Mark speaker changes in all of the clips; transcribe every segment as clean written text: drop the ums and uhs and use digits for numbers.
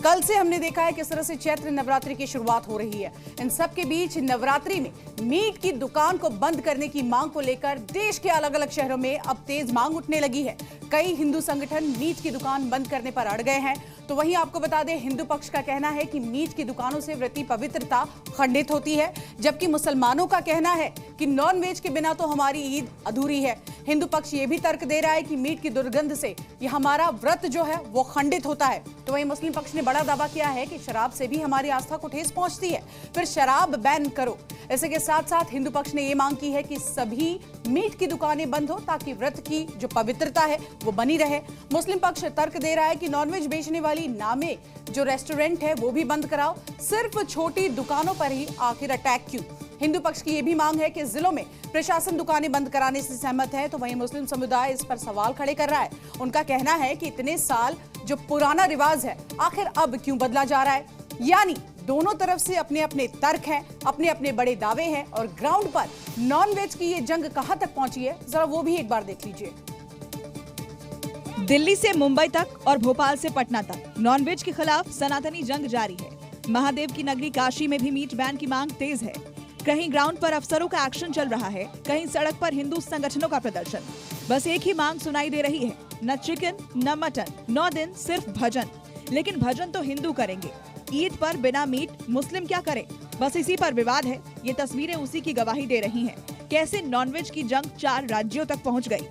Speaker 1: कल से हमने देखा है किस तरह से चैत्र नवरात्रि की शुरुआत हो रही है। इन सब के बीच नवरात्रि में मीट की दुकान को बंद करने की मांग को लेकर देश के अलग अलग शहरों में अब तेज मांग उठने लगी है। कई हिंदू संगठन मीट की दुकान बंद करने पर अड़ गए हैं। तो वहीं आपको बता दें, हिंदू पक्ष का कहना है कि मीट की दुकानों से व्रती पवित्रता खंडित होती है, जबकि मुसलमानों का कहना है कि नॉन वेज के बिना तो हमारी ईद अधूरी है। हिंदू पक्ष ये भी तर्क दे रहा है कि मीट की दुर्गंध से ये हमारा व्रत जो है वो खंडित होता है। तो वहीं मुस्लिम पक्ष ने बड़ा दावा किया है कि शराब से भी हमारी आस्था को ठेस पहुंचती है, फिर शराब बैन करो। इसी के साथ साथ हिंदू पक्ष ने ये मांग की है कि सभी मीट की दुकानें बंद हो ताकि व्रत की जो पवित्रता है वो बनी रहे। मुस्लिम पक्ष तर्क दे रहा है कि नॉनवेज बेचने वाली नामे जो रेस्टोरेंट है वो भी बंद कराओ, सिर्फ छोटी दुकानों पर ही आखिर अटैक क्यों। हिंदू पक्ष की यह भी मांग है कि जिलों में प्रशासन दुकानें बंद कराने से सहमत है। तो वहीं मुस्लिम समुदाय इस पर सवाल खड़े कर रहा है। उनका कहना है कि इतने साल जो पुराना रिवाज है आखिर अब क्यों बदला जा रहा है। यानी दोनों तरफ से अपने अपने तर्क हैं, अपने अपने बड़े दावे हैं और ग्राउंड पर नॉनवेज की ये जंग कहां तक पहुंची है, जरा वो भी एक बार देख लीजिए।
Speaker 2: दिल्ली से मुंबई तक और भोपाल से पटना तक नॉनवेज के खिलाफ सनातनी जंग जारी है। महादेव की नगरी काशी में भी मीट बैन की मांग तेज है। कहीं ग्राउंड पर अफसरों का एक्शन चल रहा है, कहीं सड़क पर हिंदू संगठनों का प्रदर्शन। बस एक ही मांग सुनाई दे रही है, न चिकन न मटन, 9 दिन सिर्फ भजन। लेकिन भजन तो हिंदू करेंगे, ईद पर बिना मीट मुस्लिम क्या करें। बस इसी पर विवाद है। ये तस्वीरें उसी की गवाही दे रही हैं। कैसे नॉनवेज की जंग 4 राज्यों तक पहुंच गई।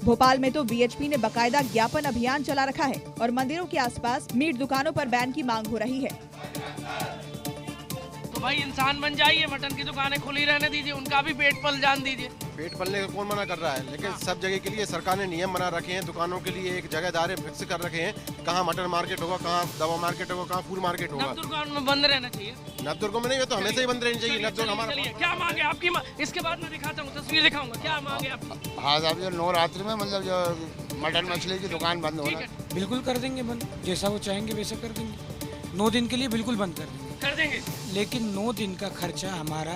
Speaker 2: भोपाल में तो वीएचपी ने बकायदा ज्ञापन अभियान चला रखा है और मंदिरों के आसपास मीट दुकानों पर बैन की मांग हो रही है।
Speaker 3: तो भाई इंसान बन जाइए, मटन की दुकानें खुली रहने दीजिए, उनका भी पेट पल जान दीजिए।
Speaker 4: पेट पलने को कौन मना कर रहा है, लेकिन सब जगह के लिए सरकार ने नियम बना रखे हैं। दुकानों के लिए एक जगह दायरे फिक्स कर रखे हैं, कहाँ मटन मार्केट होगा, कहाँ दवा मार्केट होगा, कहाँ फूल मार्केट होगा।
Speaker 3: नवदुर्ग में बंद रहना चाहिए।
Speaker 4: नवदुर्ग में नहीं, तो हमेशा ही बंद रहनी चाहिए। नवदुर्ग हमारा
Speaker 3: क्या मांगे आपकी? इसके बाद मैं दिखाता हूँ, तस्वीर दिखाऊंगा। क्या मांगे आपकी?
Speaker 5: हाँ साहब, जो नवरात्रि में मतलब जो मटन मछली की दुकान बंद होना,
Speaker 6: बिल्कुल कर देंगे बंद। जैसा वो चाहेंगे वैसा कर देंगे। 9 दिन के लिए बिल्कुल बंद कर देंगे। लेकिन 9 दिन का खर्चा हमारा,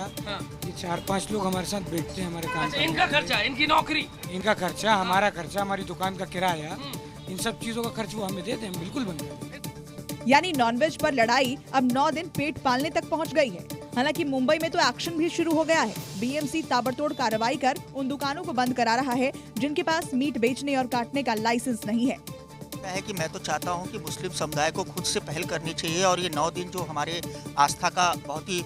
Speaker 6: ये 4-5 लोग हमारे साथ बैठते हैं हमारे काम।
Speaker 3: इनका खर्चा, इनकी नौकरी,
Speaker 6: इनका खर्चा, हमारा खर्चा, हमारी दुकान का किराया, इन सब चीजों का खर्च वो हमें देते हैं, बिल्कुल बंद कर देंगे।
Speaker 2: यानी नॉनवेज पर लड़ाई अब 9 दिन पेट पालने तक पहुंच गई है। हालांकि मुंबई में तो एक्शन भी शुरू हो गया है। बीएमसी ताबड़तोड़ कार्रवाई कर उन दुकानों को बंद करा रहा है जिनके पास मीट बेचने और काटने का लाइसेंस नहीं है।
Speaker 7: है कि मैं तो चाहता हूं कि मुस्लिम समुदाय को खुद से पहल करनी चाहिए और ये 9 दिन जो हमारे आस्था का बहुत ही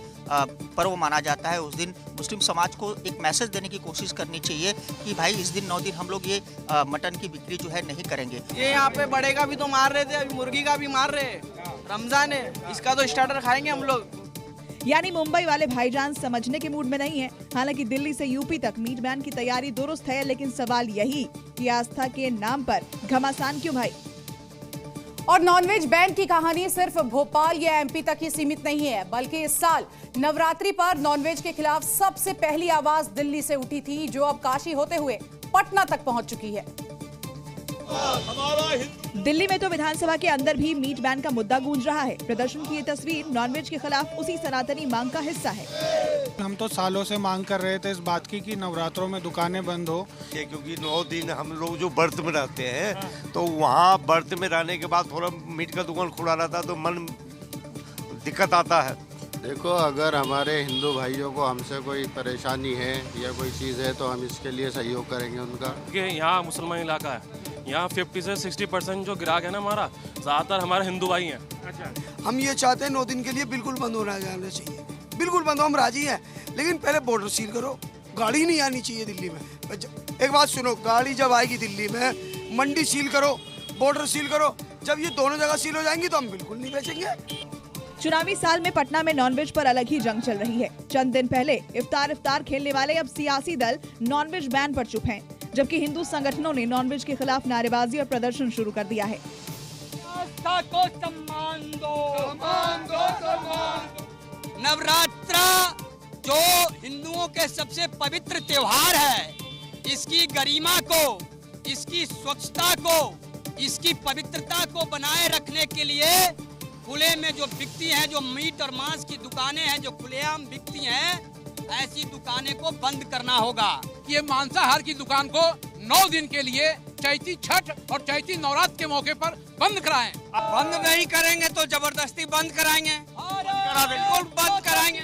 Speaker 7: पर्व माना जाता है, उस दिन मुस्लिम समाज को एक मैसेज देने की कोशिश करनी चाहिए कि भाई इस दिन 9 दिन हम लोग ये मटन की बिक्री जो है नहीं करेंगे।
Speaker 8: ये यहाँ पे बड़े का भी तो मार रहे थे, अभी मुर्गी का भी मार रहे। रमजान है, इसका तो स्टार्टर खाएंगे हम लोग।
Speaker 2: यानी मुंबई वाले भाईजान समझने के मूड में नहीं है। हालांकि दिल्ली से यूपी तक मीट बैन की तैयारी दुरुस्त है, लेकिन सवाल यही कि आस्था के नाम पर घमासान क्यों भाई।
Speaker 1: और नॉनवेज बैन की कहानी सिर्फ भोपाल या एमपी तक ही सीमित नहीं है, बल्कि इस साल नवरात्रि पर नॉनवेज के खिलाफ सबसे पहली आवाज दिल्ली से उठी थी, जो अब काशी होते हुए पटना तक पहुंच चुकी है।
Speaker 2: दिल्ली में तो विधानसभा के अंदर भी मीट बैन का मुद्दा गूंज रहा है। प्रदर्शन की ये तस्वीर नॉनवेज के खिलाफ उसी सनातनी मांग का हिस्सा है।
Speaker 9: हम तो सालों से मांग कर रहे थे इस बात की कि नवरात्रों में दुकानें बंद हो,
Speaker 10: क्योंकि 9 दिन हम लोग जो व्रत में रहते हैं, तो वहाँ व्रत में रहने के बाद थोड़ा मीट का दुकान खुला रहता है तो मन दिक्कत आता है।
Speaker 4: देखो, अगर हमारे हिंदू भाइयों को हमसे कोई परेशानी है या कोई चीज़ है तो हम इसके लिए सहयोग करेंगे उनका।
Speaker 11: यहाँ मुसलमान इलाका है, यहाँ 50 से 60% जो ग्राहक है ना हमारा, ज़्यादातर हमारे हिंदू भाई हैं।
Speaker 8: अच्छा,
Speaker 6: हम ये चाहते हैं 9 दिन के लिए बिल्कुल बंद होना जाना चाहिए, बिल्कुल बंद हो, हम राजी हैं। लेकिन पहले बॉर्डर सील करो, गाड़ी नहीं आनी चाहिए दिल्ली में। एक बात सुनो, गाड़ी जब आएगी दिल्ली में, मंडी सील करो, बॉर्डर सील करो। जब ये दोनों जगह सील हो जाएंगी तो हम बिल्कुल नहीं बेचेंगे।
Speaker 2: चुनावी साल में पटना में नॉनवेज पर अलग ही जंग चल रही है। चंद दिन पहले इफ्तार खेलने वाले अब सियासी दल नॉनवेज बैन पर चुप हैं, जबकि हिंदू संगठनों ने नॉनवेज के खिलाफ नारेबाजी और प्रदर्शन शुरू कर दिया है।
Speaker 8: आस्था को सम्मान दो, सम्मान दो, सम्मान। नवरात्रा जो हिंदुओं के सबसे पवित्र त्योहार है, इसकी गरिमा को, इसकी स्वच्छता को, इसकी पवित्रता को बनाए रखने के लिए खुले में जो बिकती हैं, जो मीट और मांस की दुकानें हैं, जो खुलेआम बिकती हैं, ऐसी दुकानें को बंद करना होगा।
Speaker 12: ये मांसाहार की दुकान को 9 दिन के लिए
Speaker 8: चैती छठ और चैती नवरात्र के मौके पर बंद कराएं। बंद नहीं करेंगे तो जबरदस्ती बंद कराएंगे, बिल्कुल बंद कराएंगे।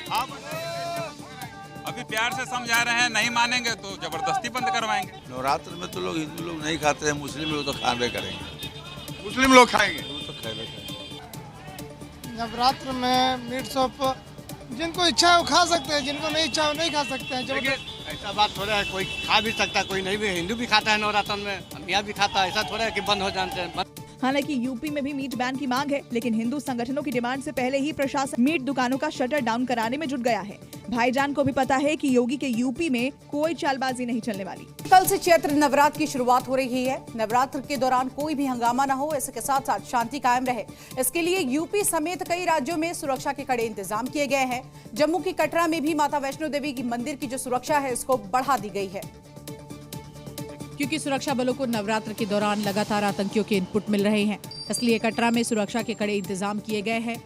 Speaker 12: अभी प्यार से समझा रहे हैं, नहीं मानेंगे तो जबरदस्ती बंद करवाएंगे।
Speaker 13: नवरात्र में तो लोग हिंदू लोग नहीं खाते हैं, मुस्लिम लोग तो खाने करेंगे।
Speaker 5: मुस्लिम लोग खाएंगे,
Speaker 13: तो खाएंगे।
Speaker 14: नवरात्र में मीट शॉप जिनको इच्छा है वो खा सकते हैं, जिनको नहीं इच्छा है वो नहीं खा सकते हैं।
Speaker 15: ऐसा बात थोड़ा है, कोई खा भी सकता है, कोई नहीं भी। हिंदू भी खाता है नवरात्र में, मियाँ भी खाता है। ऐसा थोड़ा है कि बंद हो जाते हैं।
Speaker 2: हालांकि यूपी में भी मीट बैन की मांग है, लेकिन हिंदू संगठनों की डिमांड से पहले ही प्रशासन मीट दुकानों का शटर डाउन कराने में जुट गया है। भाईजान को भी पता है कि योगी के यूपी में कोई चालबाजी नहीं चलने वाली।
Speaker 1: कल से चैत्र नवरात्र की शुरुआत हो रही है। नवरात्र के दौरान कोई भी हंगामा न हो, इसके साथ साथ शांति कायम रहे, इसके लिए यूपी समेत कई राज्यों में सुरक्षा के कड़े इंतजाम किए गए हैं। जम्मू की कटरा में भी माता वैष्णो देवी की मंदिर की जो सुरक्षा है इसको बढ़ा दी गई है, क्योंकि सुरक्षा बलों को नवरात्र के दौरान लगातार आतंकियों के इनपुट मिल रहे हैं। इसलिए कटरा में सुरक्षा के कड़े इंतजाम किए गए हैं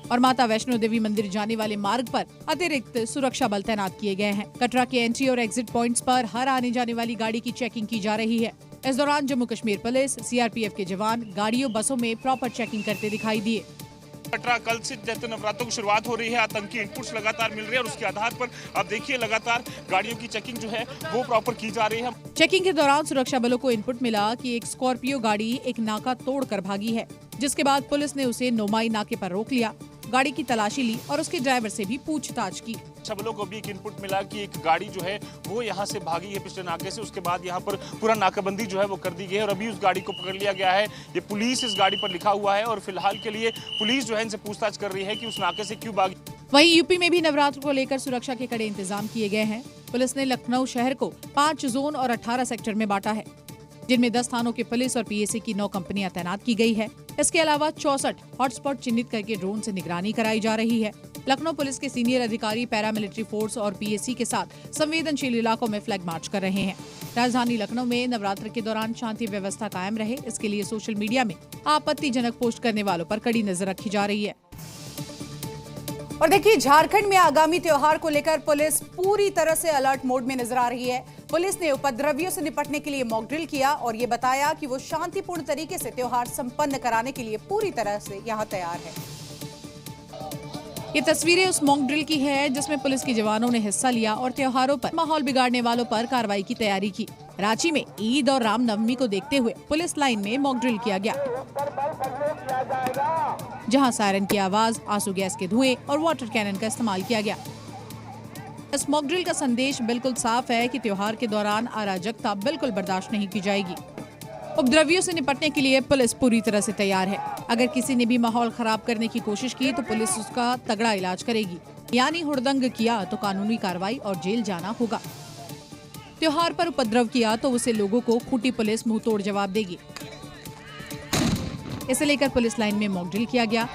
Speaker 1: और माता वैष्णो देवी मंदिर जाने वाले मार्ग पर अतिरिक्त सुरक्षा बल तैनात किए गए हैं। कटरा के एंट्री और एग्जिट पॉइंट्स पर हर आने जाने वाली गाड़ी की चेकिंग की जा रही है। इस दौरान जम्मू कश्मीर पुलिस, सीआरपीएफ के जवान गाड़ियों बसों में प्रॉपर चेकिंग करते दिखाई दिए।
Speaker 12: कटरा कल से चैत्र नवरात्रों की शुरुआत हो रही है। आतंकी इनपुट्स लगातार मिल रहे हैं और उसके आधार पर आप देखिए लगातार गाड़ियों की चेकिंग जो है वो प्रॉपर की जा रही है।
Speaker 1: चेकिंग के दौरान सुरक्षा बलों को इनपुट मिला कि एक स्कॉर्पियो गाड़ी एक नाका तोड़कर भागी है, जिसके बाद पुलिस ने उसे नोमाई नाके पर रोक लिया, गाड़ी की तलाशी ली और उसके ड्राइवर से भी पूछताछ की।
Speaker 12: बलों को भी एक इनपुट मिला कि एक गाड़ी जो है वो यहाँ से भागी है पिछले नाके से। उसके बाद यहाँ पर पूरा नाकाबंदी जो है वो कर दी गई है और अभी उस गाड़ी को पकड़ लिया गया है। ये पुलिस इस गाड़ी पर लिखा हुआ है और फिलहाल के लिए पुलिस जो है इनसे पूछताछ कर रही है कि उस नाके से क्यों भागी।
Speaker 1: वहीं यूपी में भी नवरात्र को लेकर सुरक्षा के कड़े इंतजाम किए गए हैं। पुलिस ने लखनऊ शहर को 5 जोन और 18 सेक्टर में बांटा है, जिनमें 10 थानों के पुलिस और पीएसी की 9 कंपनियां तैनात की गई है। इसके अलावा 64 हॉटस्पॉट चिन्हित करके ड्रोन से निगरानी कराई जा रही है। लखनऊ पुलिस के सीनियर अधिकारी पैरामिलिट्री फोर्स और पीएसी के साथ संवेदनशील इलाकों में फ्लैग मार्च कर रहे हैं। राजधानी लखनऊ में नवरात्र के दौरान शांति व्यवस्था कायम रहे, इसके लिए सोशल मीडिया में आपत्तिजनक पोस्ट करने वालों पर कड़ी नजर रखी जा रही है। और देखिए, झारखंड में आगामी त्योहार को लेकर पुलिस पूरी तरह से अलर्ट मोड में नजर आ रही है। पुलिस ने उपद्रवियों से निपटने के लिए मॉक ड्रिल किया और ये बताया कि वो शांतिपूर्ण तरीके से त्योहार संपन्न कराने के लिए पूरी तरह से यहां तैयार है। ये तस्वीरें उस मॉक ड्रिल की है जिसमें पुलिस के जवानों ने हिस्सा लिया और त्योहारों पर माहौल बिगाड़ने वालों पर कार्रवाई की तैयारी की। रांची में ईद और रामनवमी को देखते हुए पुलिस लाइन में मॉक ड्रिल किया गया, जहां सायरन की आवाज, आंसू गैस के धुएं और वाटर कैनन का इस्तेमाल किया गया। इस मॉक ड्रिल का संदेश बिल्कुल साफ है कि त्योहार के दौरान अराजकता बिल्कुल बर्दाश्त नहीं की जाएगी। उपद्रवियों से निपटने के लिए पुलिस पूरी तरह से तैयार है। अगर किसी ने भी माहौल खराब करने की कोशिश की तो पुलिस उसका तगड़ा इलाज करेगी, यानी हुड़दंग किया तो कानूनी कार्रवाई और जेल जाना होगा। त्योहार पर उपद्रव किया तो उसे लोगों को खूंटी पुलिस मुंह तोड़ जवाब देगी। इसे लेकर पुलिस लाइन में मॉक ड्रिल किया गया।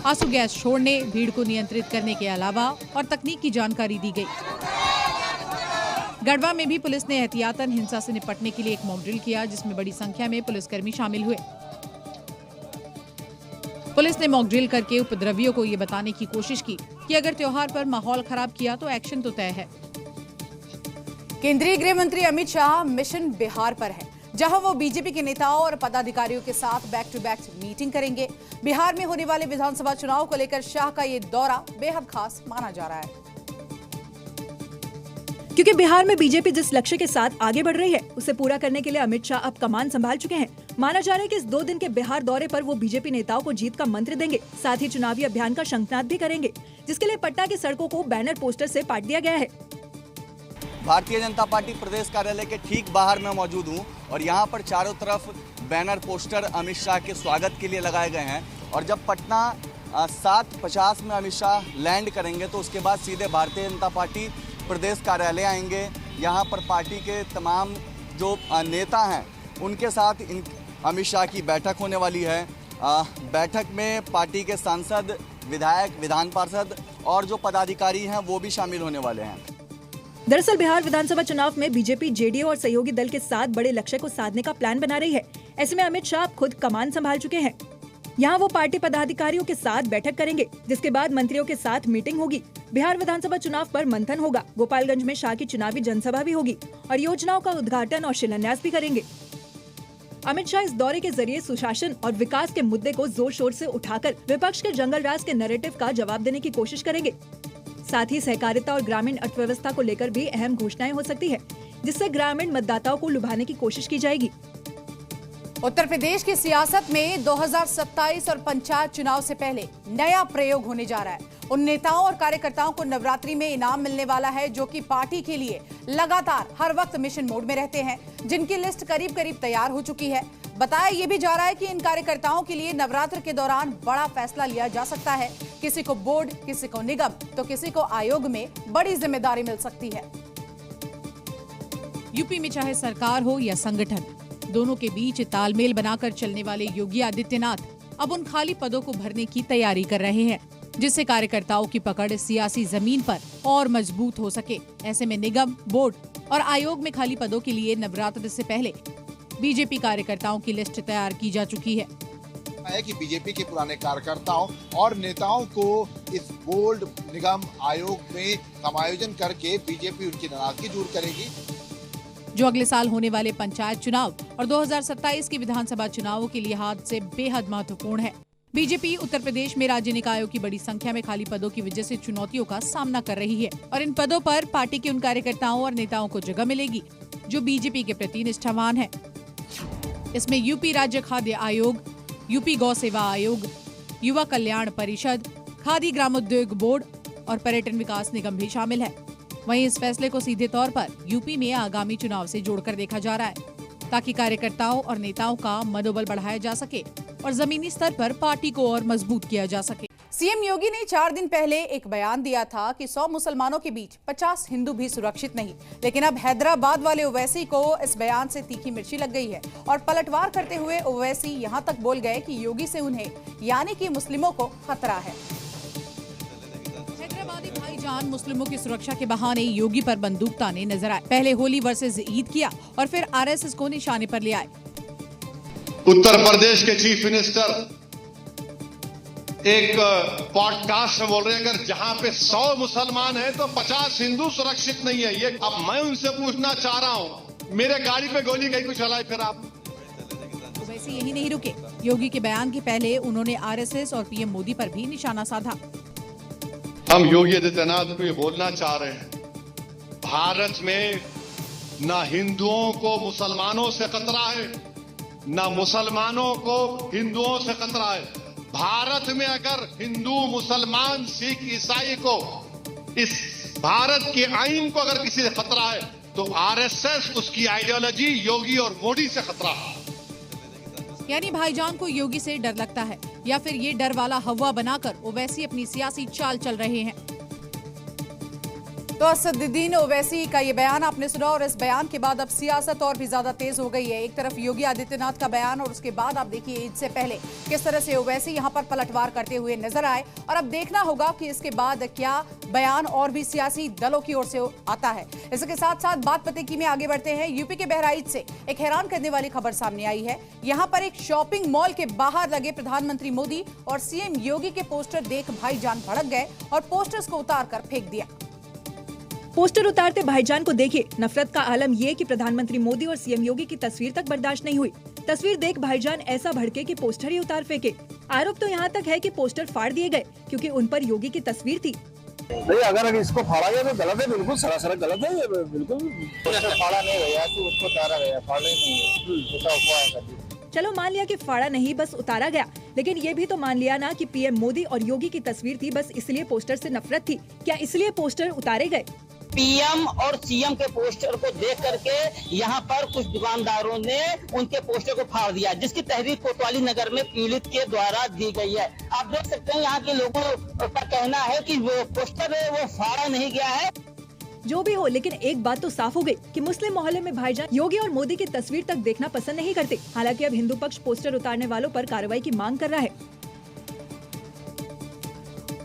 Speaker 1: आंसू गैस छोड़ने, भीड़ को नियंत्रित करने के अलावा और तकनीक की जानकारी दी गई। गढ़वा में भी पुलिस ने एहतियातन हिंसा से निपटने के लिए एक मॉक ड्रिल किया, जिसमें बड़ी संख्या में पुलिसकर्मी शामिल हुए। पुलिस ने मॉक ड्रिल करके उपद्रवियों को ये बताने की कोशिश की कि अगर त्योहार पर माहौल खराब किया तो एक्शन तो तय है। केंद्रीय गृह मंत्री अमित शाह मिशन बिहार पर है, जहां वो बीजेपी के नेताओं और पदाधिकारियों के साथ बैक टू बैक मीटिंग करेंगे। बिहार में होने वाले विधानसभा चुनाव को लेकर शाह का ये दौरा बेहद खास माना जा रहा है,
Speaker 16: क्योंकि बिहार में बीजेपी जिस लक्ष्य के साथ आगे बढ़ रही है उसे पूरा करने के लिए अमित शाह अब कमान संभाल चुके हैं। माना जा रहा है कि इस 2 दिन के बिहार दौरे पर वो बीजेपी नेताओं को जीत का मंत्र देंगे, साथ ही चुनावी अभियान का शंखनाद भी करेंगे, जिसके लिए पटना की सड़कों को बैनर पोस्टर से पाट दिया गया है।
Speaker 17: भारतीय जनता पार्टी प्रदेश कार्यालय के ठीक बाहर मैं मौजूद हूँ और यहाँ पर चारों तरफ बैनर पोस्टर अमित शाह के स्वागत के लिए लगाए गए हैं। और जब पटना 7:50 में अमित शाह लैंड करेंगे तो उसके बाद सीधे भारतीय जनता पार्टी प्रदेश कार्यालय आएंगे। यहाँ पर पार्टी के तमाम जो नेता हैं उनके साथ अमित शाह की बैठक होने वाली है। बैठक में पार्टी के सांसद, विधायक, विधान पार्षद और जो पदाधिकारी हैं वो भी शामिल होने वाले हैं।
Speaker 16: दरअसल बिहार विधानसभा चुनाव में बीजेपी, जेडीयू और सहयोगी दल के साथ बड़े लक्ष्य को साधने का प्लान बना रही है। ऐसे में अमित शाह खुद कमान संभाल चुके हैं। यहाँ वो पार्टी पदाधिकारियों के साथ बैठक करेंगे, जिसके बाद मंत्रियों के साथ मीटिंग होगी। बिहार विधानसभा चुनाव पर मंथन होगा। गोपालगंज में शाह की चुनावी जनसभा भी होगी और योजनाओं का उद्घाटन और शिलान्यास भी करेंगे। अमित शाह इस दौरे के जरिए सुशासन और विकास के मुद्दे को जोर शोर से उठाकर विपक्ष के जंगल राज के नैरेटिव का जवाब देने की कोशिश करेंगे। साथ ही सहकारिता और ग्रामीण अर्थव्यवस्था को लेकर भी अहम घोषणाएं हो सकती है, जिससे ग्रामीण मतदाताओं को लुभाने की कोशिश की जाएगी।
Speaker 1: उत्तर प्रदेश की सियासत में 2027 और पंचायत चुनाव से पहले नया प्रयोग होने जा रहा है। उन नेताओं और कार्यकर्ताओं को नवरात्रि में इनाम मिलने वाला है जो कि पार्टी के लिए लगातार हर वक्त मिशन मोड में रहते हैं, जिनकी लिस्ट करीब करीब तैयार हो चुकी है। बताया ये भी जा रहा है कि इन कार्यकर्ताओं के लिए नवरात्र के दौरान बड़ा फैसला लिया जा सकता है। किसी को बोर्ड, किसी को निगम, तो किसी को आयोग में बड़ी जिम्मेदारी मिल सकती है। यूपी में चाहे सरकार हो या संगठन, दोनों के बीच तालमेल बनाकर चलने वाले योगी आदित्यनाथ अब उन खाली पदों को भरने की तैयारी कर रहे हैं, जिससे कार्यकर्ताओं की पकड़ सियासी जमीन पर और मजबूत हो सके। ऐसे में निगम, बोर्ड और आयोग में खाली पदों के लिए नवरात्र से पहले बीजेपी कार्यकर्ताओं की लिस्ट तैयार की जा चुकी है
Speaker 18: कि बीजेपी के पुराने कार्यकर्ताओं और नेताओं को इस बोर्ड, निगम, आयोग में समायोजन करके बीजेपी उनकी नाराजगी दूर करेगी,
Speaker 1: जो अगले साल होने वाले पंचायत चुनाव और 2027 के विधानसभा चुनावों के लिहाज से बेहद महत्वपूर्ण है। बीजेपी उत्तर प्रदेश में राज्य निकायों की बड़ी संख्या में खाली पदों की वजह से चुनौतियों का सामना कर रही है और इन पदों पर पार्टी के उन कार्यकर्ताओं और नेताओं को जगह मिलेगी जो बीजेपी के प्रति निष्ठावान है। इसमें यूपी राज्य खाद्य आयोग, यूपी गौ सेवा आयोग, युवा कल्याण परिषद, खादी ग्रामोद्योग बोर्ड और पर्यटन विकास निगम भी शामिल है। वहीं इस फैसले को सीधे तौर पर यूपी में आगामी चुनाव से जोड़कर देखा जा रहा है, ताकि कार्यकर्ताओं और नेताओं का मनोबल बढ़ाया जा सके और जमीनी स्तर पर पार्टी को और मजबूत किया जा सके। सीएम योगी ने 4 दिन पहले एक बयान दिया था कि 100 मुसलमानों के बीच 50 हिंदू भी सुरक्षित नहीं, लेकिन अब हैदराबाद वाले ओवैसी को इस बयान से तीखी मिर्ची लग गई है और पलटवार करते हुए ओवैसी यहां तक बोल गए कि योगी से उन्हें यानी कि मुस्लिमों को खतरा है। हैदराबादी भाईजान मुस्लिमों की सुरक्षा के बहाने योगी पर बंदूक ताने नजर आए। पहले होली वर्सेस ईद किया और फिर आरएसएस को निशाने पर ले आए।
Speaker 19: उत्तर प्रदेश के चीफ मिनिस्टर एक पॉडकास्ट में बोल रहे हैं अगर जहां पे 100 मुसलमान हैं तो 50 हिंदू सुरक्षित नहीं है। ये अब मैं उनसे पूछना चाह रहा हूं, मेरे गाड़ी पे गोली कहीं को चलाई फिर आप?
Speaker 1: तो वैसे यही नहीं रुके, योगी के बयान के पहले उन्होंने आरएसएस और पीएम मोदी पर भी निशाना साधा।
Speaker 19: हम योगी आदित्यनाथ को ये बोलना चाह रहे हैं, भारत में न हिंदुओं को मुसलमानों से खतरा है, न मुसलमानों को हिंदुओं से खतरा है। भारत में अगर हिंदू, मुसलमान, सिख, ईसाई को, इस भारत के आईन को अगर किसी से खतरा है तो आरएसएस, उसकी आइडियोलॉजी, योगी और मोदी से खतरा है।
Speaker 1: यानी भाईजान को योगी से डर लगता है या फिर ये डर वाला हवा बनाकर ओवैसी अपनी सियासी चाल चल रहे हैं। तो असदुद्दीन ओवैसी का ये बयान आपने सुना और इस बयान के बाद अब सियासत और भी ज्यादा तेज हो गई है। एक तरफ योगी आदित्यनाथ का बयान और उसके बाद आप देखिए ईद से पहले किस तरह से ओवैसी यहाँ पर पलटवार करते हुए नजर आए और अब देखना होगा कि इसके बाद क्या बयान और भी सियासी दलों की ओर से आता है। इसके साथ साथ बात पते की में आगे बढ़ते हैं। यूपी के बहराइच से एक हैरान करने वाली खबर सामने आई है। यहाँ पर एक शॉपिंग मॉल के बाहर लगे प्रधानमंत्री मोदी और सीएम योगी के पोस्टर देख भाईजान भड़क गए और पोस्टर्स को उतार कर फेंक दिया।
Speaker 16: पोस्टर उतारते भाईजान को देखिए। नफरत का आलम ये कि प्रधानमंत्री मोदी और सीएम योगी की तस्वीर तक बर्दाश्त नहीं हुई। तस्वीर देख भाईजान ऐसा भड़के कि पोस्टर ही उतार फेंके। आरोप तो यहाँ तक है कि पोस्टर फाड़ दिए गए क्योंकि उन पर योगी की तस्वीर थी।
Speaker 20: नहीं, अगर इसको फाड़ा गया तो गलत है, बिल्कुल सरासर गलत है, ये बिल्कुल फाड़ा नहीं गया, तो उसको उतारा गया, फाड़ा नहीं।
Speaker 16: चलो मान लिया कि फाड़ा नहीं, बस उतारा गया, लेकिन ये भी तो मान लिया ना कि पीएम मोदी और योगी की तस्वीर थी, बस इसलिए पोस्टर से नफरत थी। क्या इसलिए पोस्टर उतारे गए?
Speaker 21: पीएम और सीएम के पोस्टर को देख करके यहाँ पर कुछ दुकानदारों ने उनके पोस्टर को फाड़ दिया, जिसकी तहरीर कोतवाली नगर में पीड़ित के द्वारा दी गई है। आप देख सकते हैं यहाँ के लोगों का कहना है कि वो पोस्टर है वो फाड़ा नहीं गया है।
Speaker 16: जो भी हो, लेकिन एक बात तो साफ हो गई कि मुस्लिम मोहल्ले में भाईजान योगी और मोदी की तस्वीर तक देखना पसंद नहीं करते। हालांकि अब हिंदू पक्ष पोस्टर उतारने वालों पर कार्रवाई की मांग कर रहा है।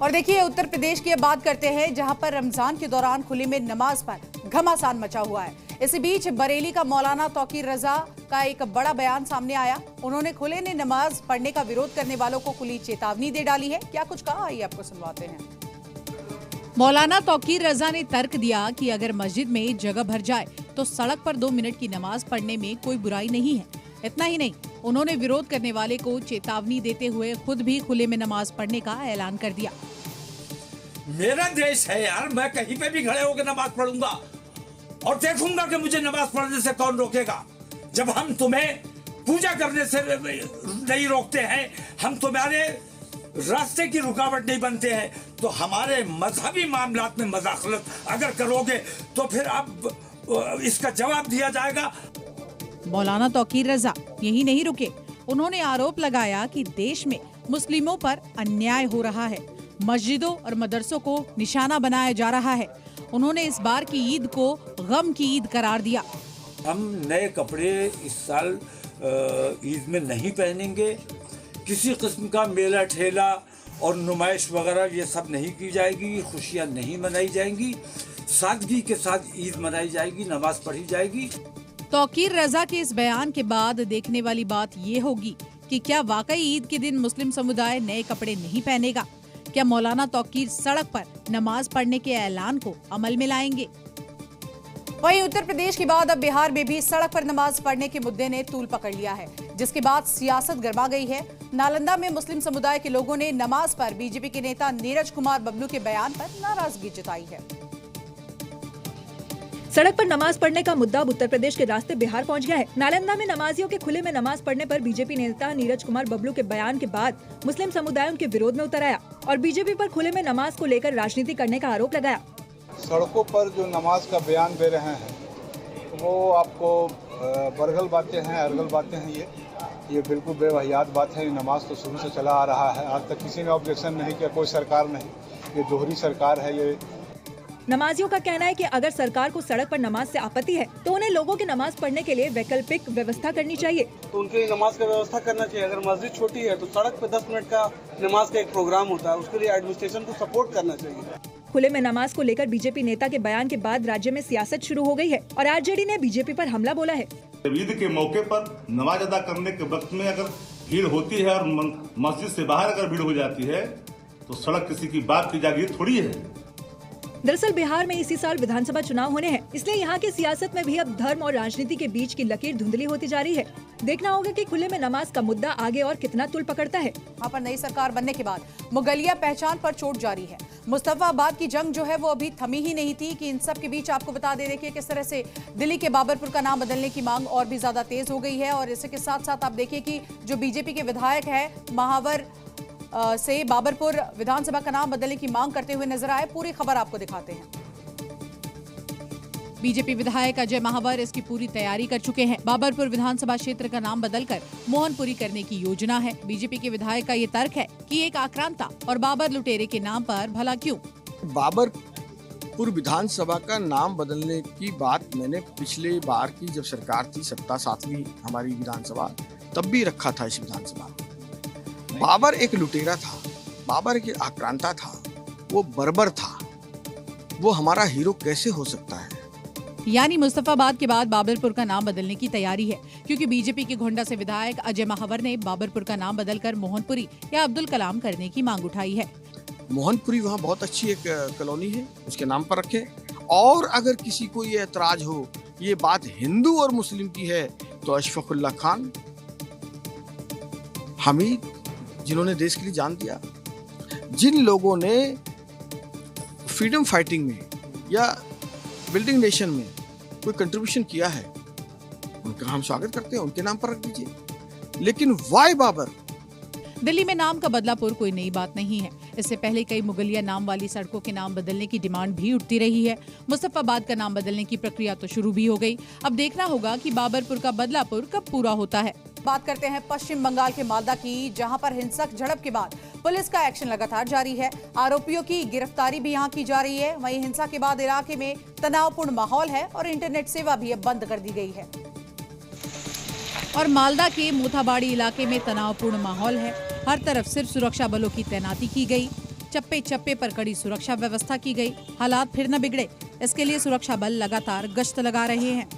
Speaker 1: और देखिए उत्तर प्रदेश की अब बात करते हैं, जहां पर रमजान के दौरान खुले में नमाज पर घमासान मचा हुआ है। इसी बीच बरेली का मौलाना तौकीर रजा का एक बड़ा बयान सामने आया। उन्होंने खुले में नमाज पढ़ने का विरोध करने वालों को खुली चेतावनी दे डाली है। क्या कुछ कहा, आइए आपको सुनवाते हैं। मौलाना तौकीर रजा ने तर्क दिया कि अगर मस्जिद में जगह भर जाए तो सड़क पर 2 मिनट की नमाज पढ़ने में कोई बुराई नहीं है। इतना ही नहीं, उन्होंने विरोध करने वाले को चेतावनी देते हुए खुद भी खुले में नमाज पढ़ने का ऐलान कर दिया।
Speaker 3: मेरा देश है यार, मैं कहीं पे भी खड़े होकर नमाज पढ़ूंगा और देखूंगा कि मुझे नमाज पढ़ने से कौन रोकेगा। जब हम तुम्हें पूजा करने से नहीं रोकते हैं, हम तुम्हारे रास्ते की रुकावट नहीं बनते हैं, तो हमारे मजहबी मामलात में मदाखलत अगर करोगे तो फिर अब इसका जवाब दिया जाएगा।
Speaker 1: मौलाना तौकीर रजा यही नहीं रुके, उन्होंने आरोप लगाया कि देश में मुस्लिमों पर अन्याय हो रहा है, मस्जिदों और मदरसों को निशाना बनाया जा रहा है। उन्होंने इस बार की ईद को गम की ईद करार दिया।
Speaker 3: हम नए कपड़े इस साल ईद में नहीं पहनेंगे, किसी किस्म का मेला ठेला और नुमाइश वगैरह ये सब नहीं की जाएगी, खुशियाँ नहीं मनाई जाएंगी, सादगी के साथ ईद मनाई जाएगी, नमाज पढ़ी जाएगी।
Speaker 1: तौकीर रजा के इस बयान के बाद देखने वाली बात ये होगी कि क्या वाकई ईद के दिन मुस्लिम समुदाय नए कपड़े नहीं पहनेगा? क्या मौलाना तौकीर सड़क पर नमाज पढ़ने के ऐलान को अमल में लाएंगे? वहीं उत्तर प्रदेश के बाद अब बिहार में भी सड़क पर नमाज पढ़ने के मुद्दे ने तूल पकड़ लिया है, जिसके बाद सियासत गरमा गई है। नालंदा में मुस्लिम समुदाय के लोगों ने नमाज पर बीजेपी के नेता नीरज कुमार बबलू के बयान पर नाराजगी जताई है।
Speaker 16: सड़क पर नमाज पढ़ने का मुद्दा अब उत्तर प्रदेश के रास्ते बिहार पहुंच गया है। नालंदा में नमाजियों के खुले में नमाज पढ़ने पर बीजेपी नेता नीरज कुमार बबलू के बयान के बाद मुस्लिम समुदाय उनके विरोध में उतर आया और बीजेपी पर खुले में नमाज को लेकर राजनीति करने का आरोप लगाया।
Speaker 22: सड़कों पर जो नमाज का बयान दे रहे हैं वो आपको बरगल बातें हैं, अरगल बातें हैं। ये बिल्कुल बेवहियात बात है। नमाज तो शुरू से चला आ रहा है, आज तक किसी ने ऑब्जेक्शन नहीं किया, कोई सरकार नहीं। ये दोहरी सरकार है। ये
Speaker 16: नमाजियों का कहना है कि अगर सरकार को सड़क पर नमाज से आपत्ति है तो उन्हें लोगों की नमाज पढ़ने के लिए वैकल्पिक व्यवस्था करनी चाहिए।
Speaker 23: तो उनके लिए नमाज का व्यवस्था करना चाहिए। अगर मस्जिद छोटी है तो सड़क पे 10 मिनट का नमाज का एक प्रोग्राम होता है, उसके लिए एडमिनिस्ट्रेशन को सपोर्ट करना चाहिए।
Speaker 16: खुले में नमाज को लेकर बीजेपी नेता के बयान के बाद राज्य में सियासत शुरू हो गई है और आरजेडी ने बीजेपी पर हमला बोला है।
Speaker 24: ईद के मौके पर नमाज अदा करने के वक्त में अगर भीड़ होती है और मस्जिद से बाहर अगर भीड़ हो जाती है तो सड़क किसी की बात की जागीर थोड़ी है।
Speaker 16: दरअसल बिहार में इसी साल विधानसभा चुनाव होने हैं, इसलिए यहाँ की सियासत में भी अब धर्म और राजनीति के बीच की लकीर धुंधली होती जा रही है। देखना होगा कि खुले में नमाज का मुद्दा आगे और कितना तुल पकड़ता है।
Speaker 1: वहाँ पर नई सरकार बनने के बाद मुगलिया पहचान पर चोट जारी है। मुस्तफाबाद की जंग जो है वो अभी थमी ही नहीं थी कि इन सब के बीच आपको बता दे देखिए किस तरह से दिल्ली के बाबरपुर का नाम बदलने की मांग और भी ज्यादा तेज हो गई है। और इसके साथ साथ आप देखिए कि जो बीजेपी के विधायक है महावर से बाबरपुर विधानसभा का नाम बदलने की मांग करते हुए नजर आए। पूरी खबर आपको दिखाते हैं। बीजेपी विधायक अजय महावर इसकी पूरी तैयारी कर चुके हैं। बाबरपुर विधानसभा क्षेत्र का नाम बदलकर मोहनपुरी करने की योजना है। बीजेपी के विधायक का ये तर्क है कि एक आक्रांता और बाबर लुटेरे के नाम पर भला क्यों।
Speaker 25: बाबरपुर विधानसभा का नाम बदलने की बात मैंने पिछले बार की जब सरकार थी, सत्ता 7वीं हमारी विधानसभा, तब भी रखा था इस विधानसभा में। बाबर एक लुटेरा था, बाबर एक आक्रांता था, वो बर्बर था, वो हमारा हीरो कैसे हो सकता है।
Speaker 1: यानी मुस्तफाबाद के बाद बाबरपुर का नाम बदलने की तैयारी है, क्योंकि बीजेपी के गोंडा से विधायक अजय महावर ने बाबरपुर का नाम बदलकर मोहनपुरी या अब्दुल कलाम करने की मांग उठाई है।
Speaker 25: मोहनपुरी वहाँ बहुत अच्छी एक कॉलोनी है, उसके नाम पर रखे। और अगर किसी को ये एतराज हो ये बात हिंदू और मुस्लिम की है तो अशफाकुल्लाह खान, हमीद, जिन्होंने देश के लिए जान दिया, जिन लोगों ने फ्रीडम फाइटिंग में या बिल्डिंग नेशन में कोई कंट्रीब्यूशन किया है, उनका हम स्वागत करते हैं, उनके नाम पर रख दीजिए। लेकिन वाई बाबर।
Speaker 1: दिल्ली में नाम का बदलापुर कोई नई बात नहीं है। इससे पहले कई मुगलिया नाम वाली सड़कों के नाम बदलने की डिमांड भी उठती रही है। मुस्तफाबाद का नाम बदलने की प्रक्रिया तो शुरू भी हो गई। अब देखना होगा कि बाबरपुर का बदलापुर कब पूरा होता है। बात करते हैं पश्चिम बंगाल के मालदा की, जहां पर हिंसक झड़प के बाद पुलिस का एक्शन लगातार जारी है। आरोपियों की गिरफ्तारी भी यहां की जा रही है। वहीं हिंसा के बाद इलाके में तनावपूर्ण माहौल है और इंटरनेट सेवा भी अब बंद कर दी गई है। और मालदा के मोथाबाड़ी इलाके में तनावपूर्ण माहौल है। हर तरफ सिर्फ सुरक्षा बलों की तैनाती की गई। चप्पे चप्पे पर कड़ी सुरक्षा व्यवस्था की गई। हालात फिर न बिगड़े, इसके लिए सुरक्षा बल लगातार गश्त लगा रहे हैं।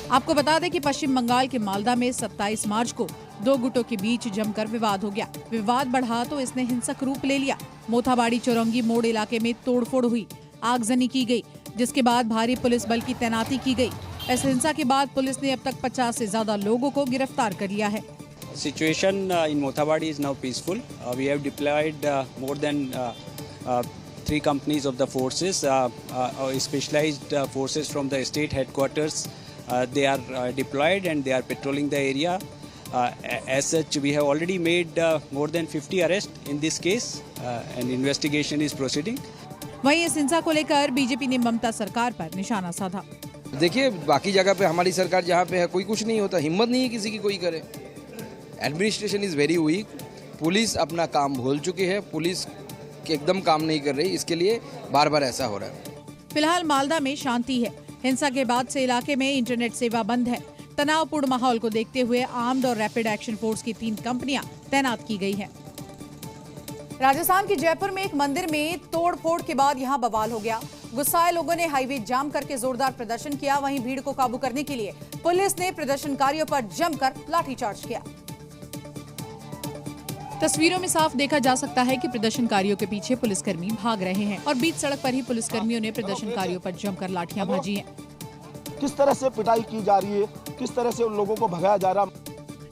Speaker 1: आपको बता दें कि पश्चिम बंगाल के मालदा में 27 मार्च को दो गुटों के बीच जमकर विवाद हो गया। विवाद बढ़ा तो इसने हिंसक रूप ले लिया। मोथाबाड़ी चौरंगी मोड़ इलाके में तोड़फोड़ हुई, आगजनी की गई, जिसके बाद भारी पुलिस बल की तैनाती की गई। इस हिंसा के बाद पुलिस ने अब तक 50 से ज्यादा लोगों को गिरफ्तार कर लिया है।
Speaker 4: Situation in Mothabadi is now peaceful. We have deployed more than 3 companies of the forces, specialized forces from the state headquarters. They are deployed and they are patrolling the area. As such, we have already made more than 50 arrests in this case, and investigation is proceeding.
Speaker 1: वहीं इस हिंसा को लेकर BJP ने ममता सरकार पर निशाना साधा।
Speaker 7: देखिए, बाकी जगह पे हमारी सरकार जहाँ पे है कोई कुछ नहीं होता, हिम्मत नहीं है किसी की कोई करे। Administration is very weak, police अपना काम भूल चुकी है, पुलिस एकदम काम नहीं कर रही, इसके लिए बार बार ऐसा हो रहा है।
Speaker 1: फिलहाल मालदा में शांति है। हिंसा के बाद से इलाके में इंटरनेट सेवा बंद है। तनावपूर्ण माहौल को देखते हुए आर्म्ड और रैपिड एक्शन फोर्स की 3 कंपनियां तैनात की गई हैं। राजस्थान के जयपुर में एक मंदिर में तोड़फोड़ के बाद यहां बवाल हो गया। गुस्साए लोगों ने हाईवे जाम करके जोरदार प्रदर्शन किया। वहीं भीड़ को काबू करने के लिए पुलिस ने प्रदर्शनकारियों पर जमकर लाठीचार्ज किया। तस्वीरों में साफ देखा जा सकता है कि प्रदर्शनकारियों के पीछे पुलिसकर्मी भाग रहे हैं और बीच सड़क पर ही पुलिसकर्मियों ने प्रदर्शनकारियों पर जमकर लाठियां भाजी हैं।
Speaker 20: किस तरह से पिटाई की जा रही है, किस तरह से उन लोगों को भगाया जा रहा।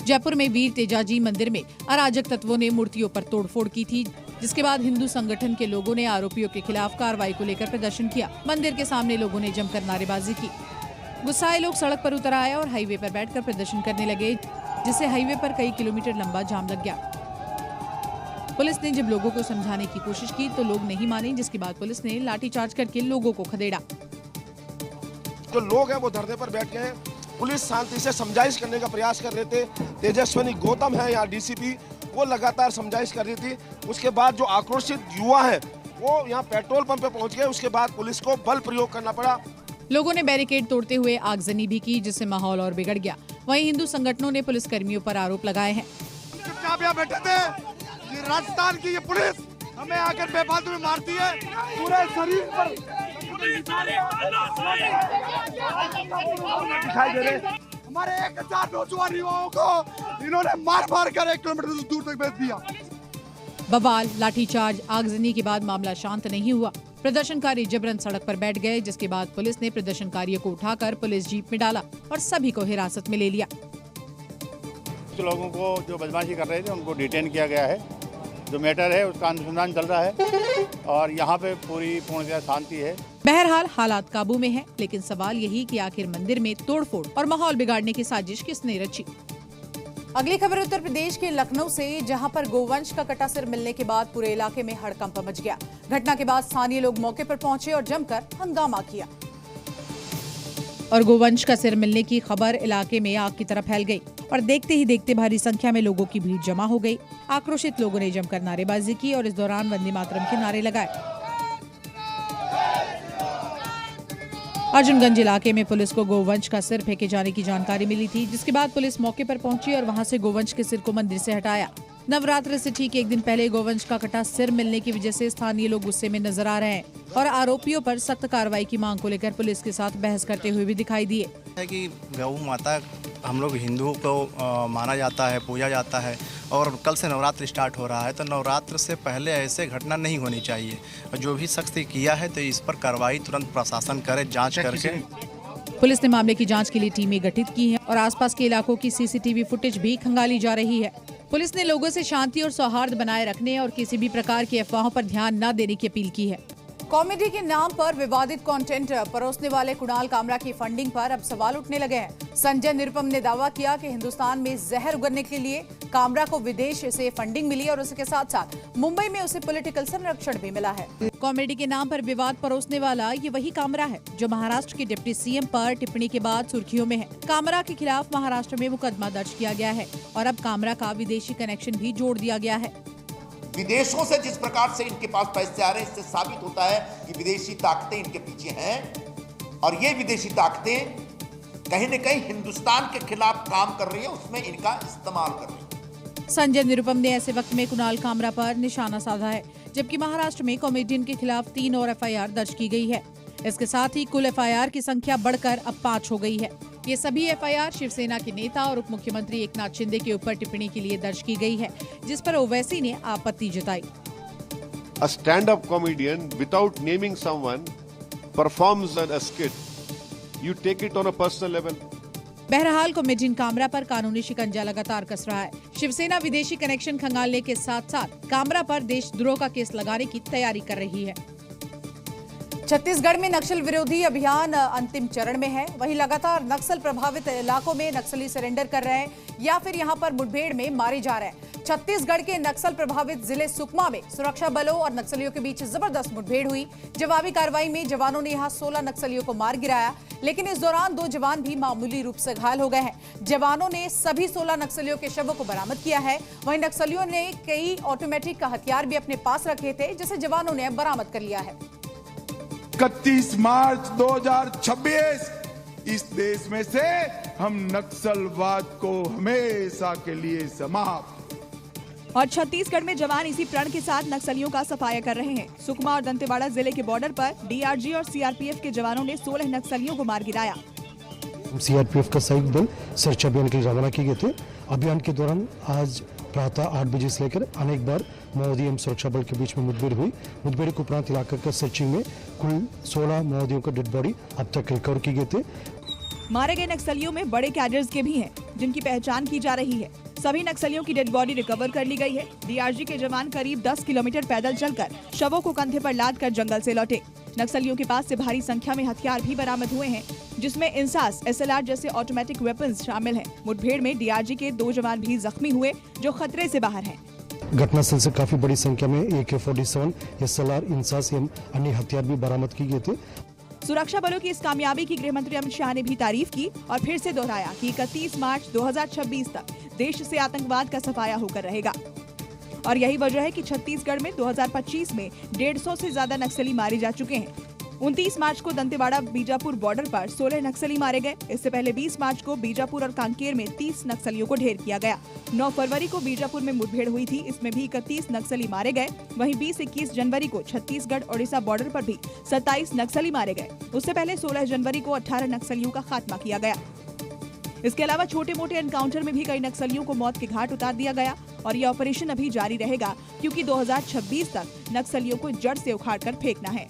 Speaker 1: जयपुर में वीर तेजाजी मंदिर में अराजक तत्वों ने मूर्तियों पर तोड़फोड़ की थी, जिसके बाद हिंदू संगठन के लोगों ने आरोपियों के खिलाफ कार्रवाई को लेकर प्रदर्शन किया। मंदिर के सामने लोगों ने जमकर नारेबाजी की। गुस्साए लोग सड़क पर उतर आए और हाईवे पर बैठकर प्रदर्शन करने लगे, जिससे हाईवे पर कई किलोमीटर लंबा जाम लग गया। पुलिस ने जब लोगों को समझाने की कोशिश की तो लोग नहीं माने, जिसके बाद पुलिस ने लाठीचार्ज करके लोगों को खदेड़ा।
Speaker 20: जो लोग हैं वो धरने पर बैठ गए हैं। पुलिस शांति से समझाइश करने का प्रयास कर रहे थे। तेजस्विनी गौतम है यहाँ डीसीपी, वो लगातार समझाइश कर रही थी। उसके बाद जो आक्रोशित युवा है वो यहाँ पेट्रोल पंप पे पहुँच गए। उसके बाद पुलिस को बल प्रयोग करना पड़ा।
Speaker 1: लोगों ने बैरिकेड तोड़ते हुए आगजनी भी की, जिससे माहौल और बिगड़ गया। वहीं हिंदू संगठनों ने पुलिस कर्मियों पर आरोप लगाए हैं।
Speaker 20: बैठे थे, ये राजस्थान की ये पुलिस हमें आकर बेफालतू में मारती है, पूरे शरीर पर दिखाई दे रहे। हमारे 1000 नौजवान युवाओं को इन्होंने मार कर 1 किलोमीटर दूर तक भेज दिया।
Speaker 1: बवाल, लाठीचार्ज, आगजनी के बाद मामला शांत नहीं हुआ। प्रदर्शनकारी जबरन सड़क पर बैठ गए, जिसके बाद पुलिस ने प्रदर्शनकारियों को उठाकर पुलिस जीप में डाला और सभी को हिरासत में ले लिया।
Speaker 22: कुछ लोगों को जो बदमाशी कर रहे थे उनको डिटेन किया गया है। जो मैटर है उसका अनुसंधान चल रहा है और यहाँ पे पूर्ण शांति है।
Speaker 1: बहरहाल हालात काबू में है, लेकिन सवाल यही कि आखिर मंदिर में तोड़फोड़ और माहौल बिगाड़ने की साजिश किसने रची। अगली खबर उत्तर प्रदेश के लखनऊ से, जहां पर गोवंश का कटा सिर मिलने के बाद पूरे इलाके में हड़कंप मच गया। घटना के बाद स्थानीय लोग मौके पर पहुंचे और जमकर हंगामा किया और गोवंश का सिर मिलने की खबर इलाके में आग की तरह फैल गई और देखते ही देखते भारी संख्या में लोगों की भीड़ जमा हो गई। आक्रोशित लोगों ने जमकर नारेबाजी की और इस दौरान वंदे मातरम के नारे लगाए। अर्जुनगंज इलाके में पुलिस को गोवंश का सिर फेंके जाने की जानकारी मिली थी, जिसके बाद पुलिस मौके पर पहुंची और वहां से गोवंश के सिर को मंदिर से हटाया। नवरात्र से ठीक 1 दिन पहले गोवंश का कटा सिर मिलने की वजह से स्थानीय लोग गुस्से में नजर आ रहे हैं और आरोपियों पर सख्त कार्रवाई की मांग को लेकर पुलिस के साथ बहस करते हुए भी दिखाई दिए।
Speaker 9: है कि गौ माता हम लोग हिंदुओं को माना जाता है, पूजा जाता है और कल से नवरात्र स्टार्ट हो रहा है, तो नवरात्र से पहले ऐसे घटना नहीं होनी चाहिए। और जो भी शख्स किया है तो इस पर कार्रवाई तुरंत प्रशासन करे, जांच करके।
Speaker 1: पुलिस ने मामले की जांच के लिए टीमें गठित की हैं और आसपास के इलाकों की सीसीटीवी फुटेज भी खंगाली जा रही है। पुलिस ने लोगों से शांति और सौहार्द बनाए रखने और किसी भी प्रकार की अफवाहों पर ध्यान न देने की अपील की है। कॉमेडी के नाम पर विवादित कंटेंट परोसने वाले कुणाल कामरा की फंडिंग पर अब सवाल उठने लगे हैं। संजय निरुपम ने दावा किया कि हिंदुस्तान में जहर उगलने के लिए कामरा को विदेश से फंडिंग मिली और उसके साथ साथ मुंबई में उसे पॉलिटिकल संरक्षण भी मिला है। कॉमेडी के नाम पर विवाद परोसने वाला ये वही कामरा है जो महाराष्ट्र के डिप्टी सीएम पर टिप्पणी के बाद सुर्खियों में है। कामरा के खिलाफ महाराष्ट्र में मुकदमा दर्ज किया गया है और अब कामरा का विदेशी कनेक्शन भी जोड़ दिया गया है।
Speaker 10: विदेशों से जिस प्रकार से इनके पास पैसे आ रहे हैं, इससे साबित होता है कि विदेशी ताकतें इनके पीछे हैं और ये विदेशी ताकतें कहीं न कहीं हिंदुस्तान के खिलाफ काम कर रही है, उसमें इनका इस्तेमाल कर रही है।
Speaker 1: संजय निरुपम ने ऐसे वक्त में कुणाल कामरा पर निशाना साधा है, जबकि महाराष्ट्र में कॉमेडियन के खिलाफ 3 और एफआईआर दर्ज की गई है। इसके साथ ही कुल एफआईआर की संख्या बढ़कर अब 5 हो गई है। ये सभी एफआईआर शिवसेना के नेता और उप मुख्यमंत्री एकनाथ शिंदे के ऊपर टिप्पणी के लिए दर्ज की गई है, जिस पर ओवैसी ने आपत्ति जताई।
Speaker 11: A stand-up comedian, without naming someone, performs a skit
Speaker 5: you take it on a personal level.
Speaker 1: बहरहाल कोमेजिन कामरा पर कानूनी शिकंजा लगातार कस रहा है। शिवसेना विदेशी कनेक्शन खंगालने के साथ साथ कामरा पर देशद्रोह का केस लगाने की तैयारी कर रही है। छत्तीसगढ़ में नक्सल विरोधी अभियान अंतिम चरण में है। वहीं लगातार नक्सल प्रभावित इलाकों में नक्सली सरेंडर कर रहे हैं या फिर यहां पर मुठभेड़ में मारे जा रहे हैं। छत्तीसगढ़ के नक्सल प्रभावित जिले सुकमा में सुरक्षा बलों और नक्सलियों के बीच जबरदस्त मुठभेड़ हुई। जवाबी कार्रवाई में जवानों ने यहां 16 नक्सलियों को मार गिराया, लेकिन इस दौरान 2 जवान भी मामूली रूप से घायल हो गए हैं। जवानों ने सभी 16 नक्सलियों के शवों को बरामद किया है। वहीं नक्सलियों ने कई ऑटोमेटिक का हथियार भी अपने पास रखे थे, जिसे जवानों ने बरामद कर लिया है।
Speaker 6: 31 मार्च 2026 इस देश में से हम नक्सलवाद को हमेशा के लिए समाप्त।
Speaker 2: और छत्तीसगढ़ में जवान इसी प्रण के साथ नक्सलियों का सफाया कर रहे हैं। सुकमा और दंतेवाड़ा जिले के बॉर्डर पर डीआरजी और सीआरपीएफ के जवानों ने 16 नक्सलियों को मार गिराया।
Speaker 8: सीआरपीएफ का संयुक्त दल सर्च अभियान के लिए रवाना किए गए थे। अभियान के दौरान आज प्रातः 8 बजे से लेकर अनेक बार माओवादी एवं सुरक्षा बल के बीच में मुठभेड़ हुई। मुठभेड़ के उपरांत इलाका का सर्चिंग में कुल 16 माओवादियों का डेड बॉडी अब तक रिकवर किए गए थे।
Speaker 2: मारे गए नक्सलियों में बड़े कैडर्स के भी हैं, जिनकी पहचान की जा रही है। सभी नक्सलियों की डेड बॉडी रिकवर कर ली गई है। डीआरजी के जवान करीब 10 किलोमीटर पैदल चलकर शवों को कंधे पर लाद कर जंगल से लौटे। नक्सलियों के पास से भारी संख्या में हथियार भी बरामद हुए हैं, जिसमें इंसास, एसएलआर जैसे ऑटोमेटिक वेपन्स शामिल हैं। मुठभेड़ में डीआरजी के 2 जवान भी जख्मी हुए, जो खतरे से बाहर हैं।
Speaker 8: घटनास्थल से काफी बड़ी संख्या में AK-47, एसएलआर, इंसास एवं अन्य हथियार भी बरामद किए गए थे।
Speaker 2: सुरक्षा बलों की इस कामयाबी की गृह मंत्री अमित शाह ने भी तारीफ की और फिर से दोहराया कि 31 मार्च 2026 तक देश से आतंकवाद का सफाया होकर रहेगा। और यही वजह है कि छत्तीसगढ़ में 2025 में 150 से ज्यादा नक्सली मारे जा चुके हैं। 29 मार्च को दंतेवाड़ा बीजापुर बॉर्डर पर 16 नक्सली मारे गए। इससे पहले 20 मार्च को बीजापुर और कांकेर में 30 नक्सलियों को ढेर किया गया। 9 फरवरी को बीजापुर में मुठभेड़ हुई थी, इसमें भी 31 नक्सली मारे गए। वहीं 20-21 जनवरी को छत्तीसगढ़ ओडिशा बॉर्डर पर भी 27 नक्सली मारे गए। उससे पहले 16 जनवरी को 18 नक्सलियों का खात्मा किया गया। इसके अलावा छोटे मोटे एनकाउंटर में भी कई नक्सलियों को मौत के घाट उतार दिया गया और ये ऑपरेशन अभी जारी रहेगा, क्योंकि 2026 तक नक्सलियों को जड़ से उखाड़ कर फेंकना है।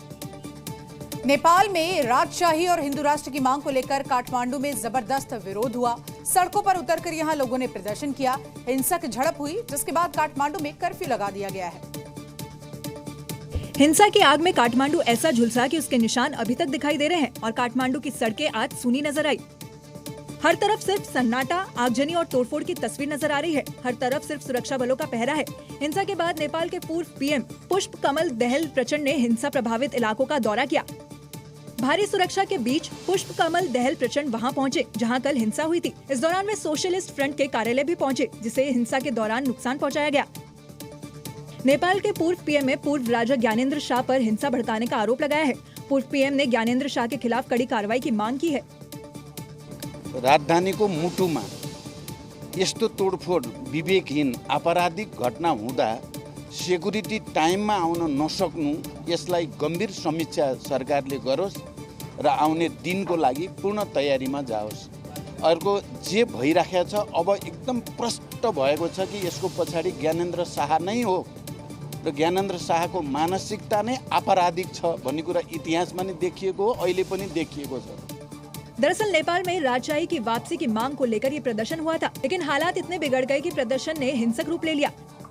Speaker 2: नेपाल में राजशाही और हिंदू राष्ट्र की मांग को लेकर काठमांडू में जबरदस्त विरोध हुआ। सड़कों पर उतरकर यहां लोगों ने प्रदर्शन किया। हिंसक झड़प हुई, जिसके बाद काठमांडू में कर्फ्यू लगा दिया गया है।
Speaker 16: हिंसा की आग में काठमांडू ऐसा झुलसा कि उसके निशान अभी तक दिखाई दे रहे हैं और काठमांडू की सड़कें आज सूनी नजर आई। हर तरफ सिर्फ सन्नाटा, आगजनी और तोड़फोड़ की तस्वीर नजर आ रही है। हर तरफ सिर्फ सुरक्षा बलों का पहरा है। हिंसा के बाद नेपाल के पूर्व पीएम पुष्प कमल दहल प्रचंड ने हिंसा प्रभावित इलाकों का दौरा किया। भारी सुरक्षा के बीच पुष्प कमल दहल प्रचंड वहां पहुंचे जहां कल हिंसा हुई थी। इस दौरान वे सोशलिस्ट फ्रंट के कार्यालय भी पहुंचे, जिसे हिंसा के दौरान नुकसान पहुंचाया गया। नेपाल के पूर्व पीएम ने पूर्व राजा ज्ञानेन्द्र शाह पर हिंसा भड़काने का आरोप लगाया है। पूर्व पीएम ने ज्ञानेन्द्र शाह के खिलाफ कड़ी कार्रवाई की मांग की है।
Speaker 11: राजधानीको मुटुमा यस्तो तोडफोड, विवेकहीन आपराधिक घटना हुँदा सेक्युरिटी टाइममा आउन नसक्नु, यसलाई गम्भीर समीक्षा सरकारले गरोस् र आउने दिनको लागि पूर्ण तयारीमा जाओस्। अर्को जे भइराखेको छ अब एकदम प्रष्ट भएको छ कि यसको पछाडि ज्ञानेन्द्र शाह नै हो र ज्ञानेन्द्र शाहको मानसिकता नै आपराधिक छ भन्ने कुरा इतिहासमा नै देखिएको हो, अहिले पनि देखिएको छ।
Speaker 16: दरअसल नेपाल में राजशाही की वापसी की मांग को लेकर ये प्रदर्शन हुआ था, लेकिन हालात इतने बिगड़ गए कि प्रदर्शन ने हिंसक रूप ले लिया,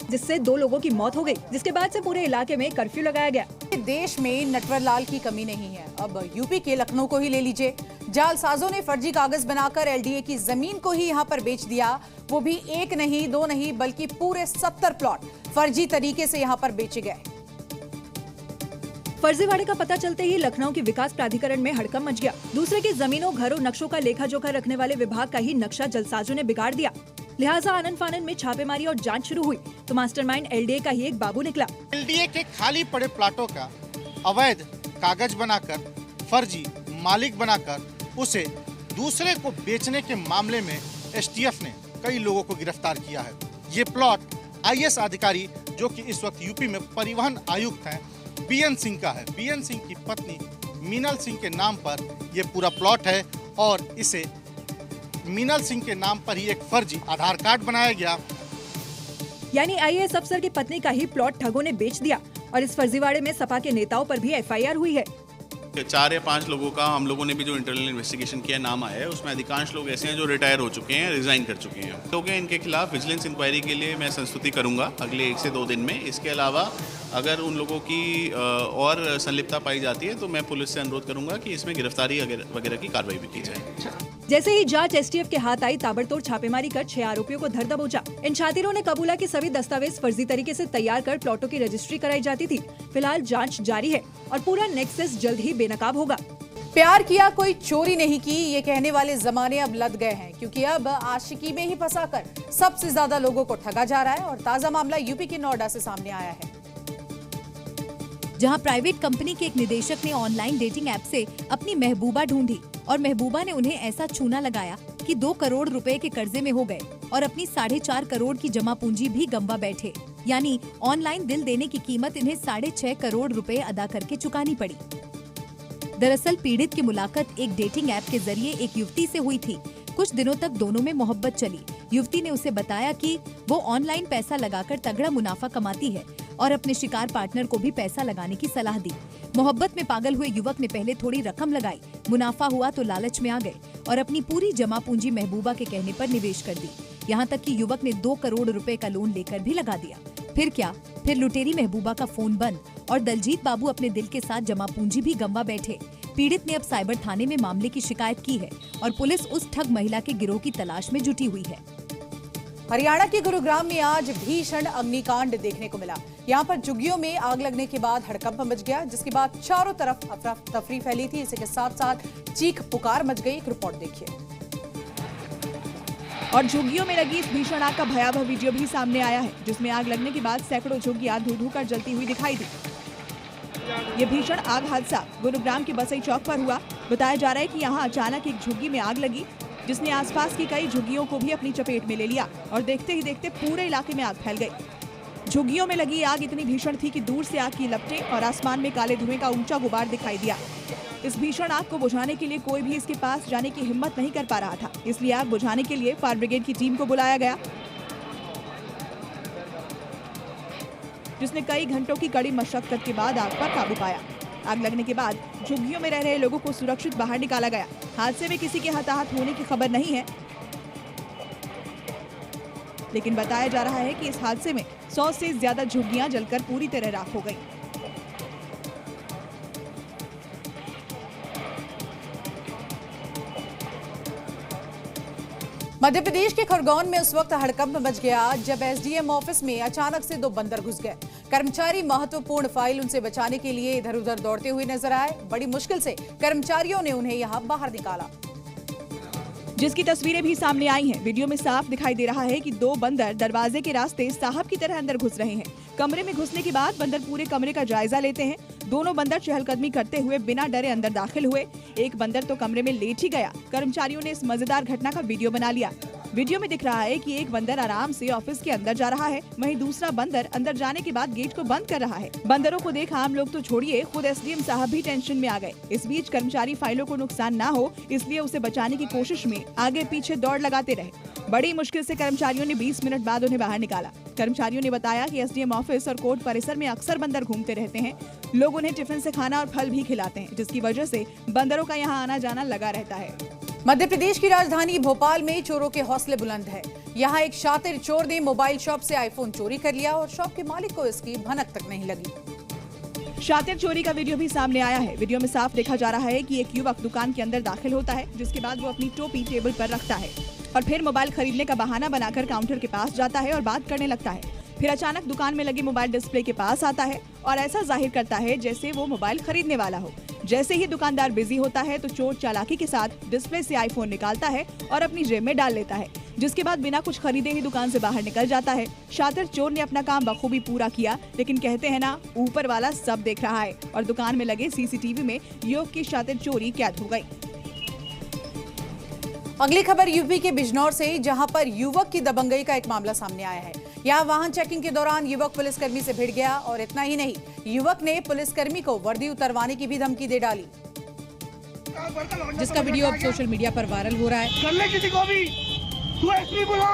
Speaker 16: जिससे 2 लोगों की मौत हो गई, जिसके बाद से पूरे इलाके में कर्फ्यू लगाया गया।
Speaker 1: देश में नटवरलाल की कमी नहीं है। अब यूपी के लखनऊ को ही ले लीजिए। जालसाजों ने फर्जी कागज बनाकर एलडीए की जमीन को ही यहां पर बेच दिया। वो भी 1 नहीं 2 नहीं बल्कि पूरे 70 प्लॉट फर्जी तरीके से यहां पर बेचे गए।
Speaker 16: फर्जीवाड़े का पता चलते ही लखनऊ की विकास प्राधिकरण में हड़कंप मच गया। दूसरे की जमीनों, घरों, नक्शों का लेखा जोखा रखने वाले विभाग का ही नक्शा जलसाजों ने बिगाड़ दिया। लिहाजा आनन फानन में छापेमारी और जांच शुरू हुई तो मास्टरमाइंड एलडीए का ही एक बाबू निकला।
Speaker 13: एलडीए के खाली पड़े प्लाटों का अवैध कागज बनाकर, फर्जी मालिक बनाकर उसे दूसरे को बेचने के मामले में एसटीएफ ने कई लोगों को गिरफ्तार किया है। ये प्लॉट आईएएस अधिकारी जो कि इस वक्त यूपी में परिवहन आयुक्त हैं, बीएन सिंह का है। बीएन सिंह की पत्नी मीनल सिंह के नाम पर यह पूरा प्लॉट है और इसे मीनल सिंह के नाम पर ही एक फर्जी आधार कार्ड बनाया गया।
Speaker 16: यानी आईएएस अफसर की पत्नी का ही प्लॉट ठगों ने बेच दिया और इस फर्जीवाड़े में सपा के नेताओं पर भी एफआईआर हुई है।
Speaker 5: 4 या 5 लोगों का हम लोगों ने भी जो इंटरनल इन्वेस्टिगेशन किया नाम आया है, उसमें अधिकांश लोग ऐसे हैं जो रिटायर हो चुके हैं, रिजाइन कर चुके हैं। लोग हैं इनके खिलाफ विजिलेंस इंक्वायरी के लिए मैं संस्तुति करूंगा अगले 1 से 2 दिन में। इसके अलावा अगर उन लोगों की और संलिप्तता पाई जाती है तो मैं पुलिस से अनुरोध करूंगा कि इसमें गिरफ्तारी वगैरह की कार्रवाई भी की जाए।
Speaker 16: जैसे ही जांच एसटीएफ के हाथ आई, ताबड़तोड़ छापेमारी कर 6 आरोपियों को धर दबोचा। इन शातिरों ने कबूला कि सभी दस्तावेज फर्जी तरीके से तैयार कर प्लॉटों की रजिस्ट्री कराई जाती थी। फिलहाल जांच जारी है और पूरा नेक्सस जल्द ही बेनकाब होगा।
Speaker 1: प्यार किया कोई चोरी नहीं की, ये कहने वाले जमाने अब लद गए हैं, क्योंकि अब आशिकी में ही फंसाकर सबसे ज्यादा लोगों को ठगा जा रहा है। और ताजा मामला यूपी के नोएडा से सामने आया है,
Speaker 12: जहां प्राइवेट कंपनी के एक निदेशक ने ऑनलाइन डेटिंग ऐप से अपनी महबूबा ढूंढी और महबूबा ने उन्हें ऐसा चूना लगाया कि 2 करोड़ रुपए के कर्जे में हो गए और अपनी 4.5 करोड़ की जमा पूंजी भी गंवा बैठे। यानी ऑनलाइन दिल देने की कीमत इन्हें 6.5 करोड़ रुपए अदा करके चुकानी पड़ी। दरअसल पीड़ित की मुलाकात एक डेटिंग ऐप के जरिए एक युवती से हुई थी। कुछ दिनों तक दोनों में मोहब्बत चली। युवती ने उसे बताया कि वो ऑनलाइन पैसा लगाकर तगड़ा मुनाफा कमाती है और अपने शिकार पार्टनर को भी पैसा लगाने की सलाह दी। मोहब्बत में पागल हुए युवक ने पहले थोड़ी रकम लगाई, मुनाफा हुआ तो लालच में आ गए और अपनी पूरी जमा पूंजी महबूबा के कहने पर निवेश कर दी। यहाँ तक कि युवक ने 2 करोड़ रुपए का लोन लेकर भी लगा दिया। फिर क्या, फिर लुटेरी महबूबा का फोन बंद और दलजीत बाबू अपने दिल के साथ जमा पूंजी भी गंवा बैठे। पीड़ित ने अब साइबर थाने में मामले की शिकायत की है और पुलिस उस ठग महिला के गिरोह की तलाश में जुटी हुई है।
Speaker 1: हरियाणा के गुरुग्राम में आज भीषण अग्निकांड देखने को मिला। यहाँ पर झुग्गियों में आग लगने के बाद हड़कंप मच गया, जिसके बाद चारों तरफ अफरा तफरी फैली थी। इसी के साथ साथ चीख पुकार मच गई। एक रिपोर्ट देखिए।
Speaker 2: और झुग्गियों में लगी इस भीषण आग का भयावह वीडियो भी सामने आया है, जिसमें आग लगने के बाद सैकड़ों झुग्गियां धू-धू कर जलती हुई दिखाई दी। ये भीषण आग हादसा गुरुग्राम के बसई चौक पर हुआ। बताया जा रहा है कि यहाँ अचानक एक झुग्गी में आग लगी, जिसने आसपास की कई झुग्गियों को भी अपनी चपेट में ले लिया और देखते ही देखते पूरे इलाके में आग फैल गई। झुग्गियों में लगी आग इतनी भीषण थी कि दूर से आग की लपटें और आसमान में काले धुएं का ऊंचा गुबार दिखाई दिया। इस भीषण आग को बुझाने के लिए कोई भी इसके पास जाने की हिम्मत नहीं कर पा रहा था, इसलिए आग बुझाने के लिए फायर ब्रिगेड की टीम को बुलाया गया, जिसने कई घंटों की कड़ी मशक्कत के बाद आग पर काबू पाया। आग लगने के बाद झुग्गियों में रह रहे लोगों को सुरक्षित बाहर निकाला गया। हादसे में किसी के हताहत होने की खबर नहीं है, लेकिन बताया जा रहा है कि इस हादसे में 100 से ज्यादा झुग्गियां जलकर पूरी तरह राख हो गईं।
Speaker 1: मध्य प्रदेश के खरगोन में उस वक्त हड़कंप मच गया जब एसडीएम ऑफिस में अचानक से 2 बंदर घुस गए। कर्मचारी महत्वपूर्ण फाइल उनसे बचाने के लिए इधर उधर दौड़ते हुए नजर आए। बड़ी मुश्किल से कर्मचारियों ने उन्हें यहां बाहर निकाला,
Speaker 2: जिसकी तस्वीरें भी सामने आई हैं। वीडियो में साफ दिखाई दे रहा है कि 2 बंदर दरवाजे के रास्ते साहब की तरह अंदर घुस रहे हैं। कमरे में घुसने के बाद बंदर पूरे कमरे का जायजा लेते हैं। दोनों बंदर चहलकदमी करते हुए बिना डरे अंदर दाखिल हुए। एक बंदर तो कमरे में लेट ही गया। कर्मचारियों ने इस मजेदार घटना का वीडियो बना लिया। वीडियो में दिख रहा है कि एक बंदर आराम से ऑफिस के अंदर जा रहा है, वहीं दूसरा बंदर अंदर जाने के बाद गेट को बंद कर रहा है। बंदरों को देख आम लोग तो छोड़िए, खुद एसडीएम साहब भी टेंशन में आ गए। इस बीच कर्मचारी फाइलों को नुकसान ना हो, इसलिए उसे बचाने की कोशिश में आगे पीछे दौड़ लगाते रहे। बड़ी मुश्किल से कर्मचारियों ने 20 मिनट बाद उन्हें बाहर निकाला। कर्मचारियों ने बताया कि एसडीएम ऑफिस और कोर्ट परिसर में अक्सर बंदर घूमते रहते हैं। लोग उन्हें टिफिन से खाना और फल भी खिलाते हैं, जिसकी वजह से बंदरों का यहाँ आना जाना लगा रहता है।
Speaker 1: मध्य प्रदेश की राजधानी भोपाल में चोरों के हौसले बुलंद है। यहाँ एक शातिर चोर ने मोबाइल शॉप से आईफोन चोरी कर लिया और शॉप के मालिक को इसकी भनक तक नहीं लगी।
Speaker 2: शातिर चोरी का वीडियो भी सामने आया है। वीडियो में साफ देखा जा रहा है कि एक युवक दुकान के अंदर दाखिल होता है, जिसके बाद वो अपनी टोपी टेबल पर रखता है और फिर मोबाइल खरीदने का बहाना बनाकर काउंटर के पास जाता है और बात करने लगता है। फिर अचानक दुकान में लगे मोबाइल डिस्प्ले के पास आता है और ऐसा जाहिर करता है जैसे वो मोबाइल खरीदने वाला हो। जैसे ही दुकानदार बिजी होता है तो चोर चालाकी के साथ डिस्प्ले से आईफोन निकालता है और अपनी जेब में डाल लेता है, जिसके बाद बिना कुछ खरीदे ही दुकान से बाहर निकल जाता है। शातिर चोर ने अपना काम बखूबी पूरा किया, लेकिन कहते हैं ना, ऊपर वाला सब देख रहा है और दुकान में लगे सीसीटीवी में युवक की शातिर चोरी कैद हो गई।
Speaker 1: अगली खबर यूपी के बिजनौर से, जहां पर युवक की दबंगई का एक मामला सामने आया है। यहां वाहन चेकिंग के दौरान युवक पुलिसकर्मी से भिड़ गया और इतना ही नहीं, युवक ने पुलिसकर्मी को वर्दी उतरवाने की भी धमकी दे डाली,
Speaker 14: जिसका वीडियो अब सोशल मीडिया पर वायरल हो रहा है।
Speaker 15: किसी को भी तू एसपी बुला,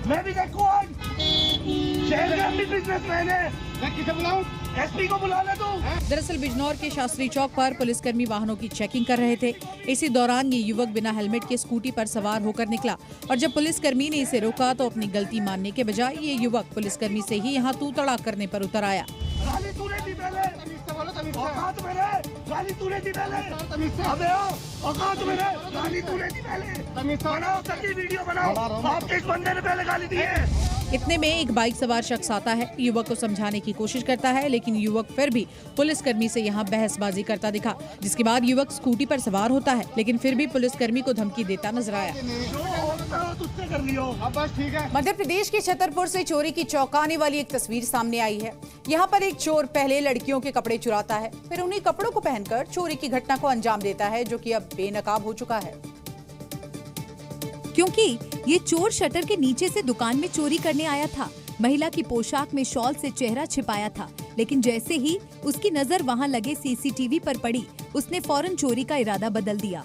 Speaker 15: मैं भी देखूं आज।
Speaker 23: शहर का भी बिजनेसमैन है, मैं किसे बुलाऊं? एसपी को बुला ले तू।
Speaker 14: दरअसल बिजनौर के शास्त्री चौक पर पुलिसकर्मी वाहनों की चेकिंग कर रहे थे। इसी दौरान ये युवक बिना हेलमेट के स्कूटी पर सवार होकर निकला और जब पुलिसकर्मी ने इसे रोका तो अपनी गलती मानने के बजाय ये युवक पुलिसकर्मी से ही यहाँ तू तड़ाक करने पर उतर आया।
Speaker 23: गाली तूने दी पहले, औकात मेरे, गाली तूने दी पहले, अबे औकात मेरे, गाली तूने दी पहले, बनाओ जल्दी वीडियो बनाओ, आपके इस बंदे ने पहले गाली दी है।
Speaker 14: इतने में एक बाइक सवार शख्स आता है, युवक को समझाने की कोशिश करता है, लेकिन युवक फिर भी पुलिसकर्मी से यहाँ बहसबाजी करता दिखा, जिसके बाद युवक स्कूटी पर सवार होता है, लेकिन फिर भी पुलिसकर्मी को धमकी देता नजर आया।
Speaker 1: मध्य प्रदेश के छतरपुर से चोरी की चौंकाने वाली एक तस्वीर सामने आई है। यहाँ पर एक चोर पहले लड़कियों के कपड़े चुराता है, फिर उन्हीं कपड़ों को पहनकर चोरी की घटना को अंजाम देता है, जो कि अब बेनकाब हो चुका है।
Speaker 12: क्योंकि ये चोर शटर के नीचे से दुकान में चोरी करने आया था। महिला की पोशाक में शॉल से चेहरा छिपाया था, लेकिन जैसे ही उसकी नजर वहां लगे सीसीटीवी पर पड़ी, उसने फौरन चोरी का इरादा बदल दिया।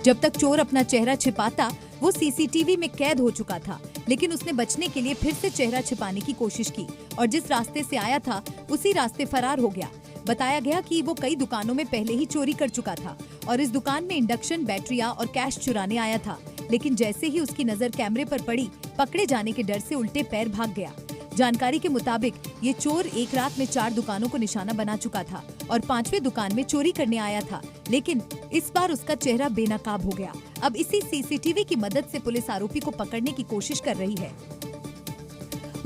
Speaker 12: जब तक चोर अपना चेहरा छिपाता, वो सीसीटीवी में कैद हो चुका था, लेकिन उसने बचने के लिए फिर से चेहरा छिपाने की कोशिश की और जिस रास्ते से आया था उसी रास्ते फरार हो गया। बताया गया कि वो कई दुकानों में पहले ही चोरी कर चुका था और इस दुकान में इंडक्शन बैटरियां और कैश चुराने आया था, लेकिन जैसे ही उसकी नजर कैमरे पर पड़ी, पकड़े जाने के डर से उल्टे पैर भाग गया। जानकारी के मुताबिक ये चोर एक रात में 4 दुकानों को निशाना बना चुका था और 5वें दुकान में चोरी करने आया था, लेकिन इस बार उसका चेहरा बेनकाब हो गया। अब इसी सीसीटीवी की मदद से पुलिस आरोपी को पकड़ने की कोशिश कर रही है।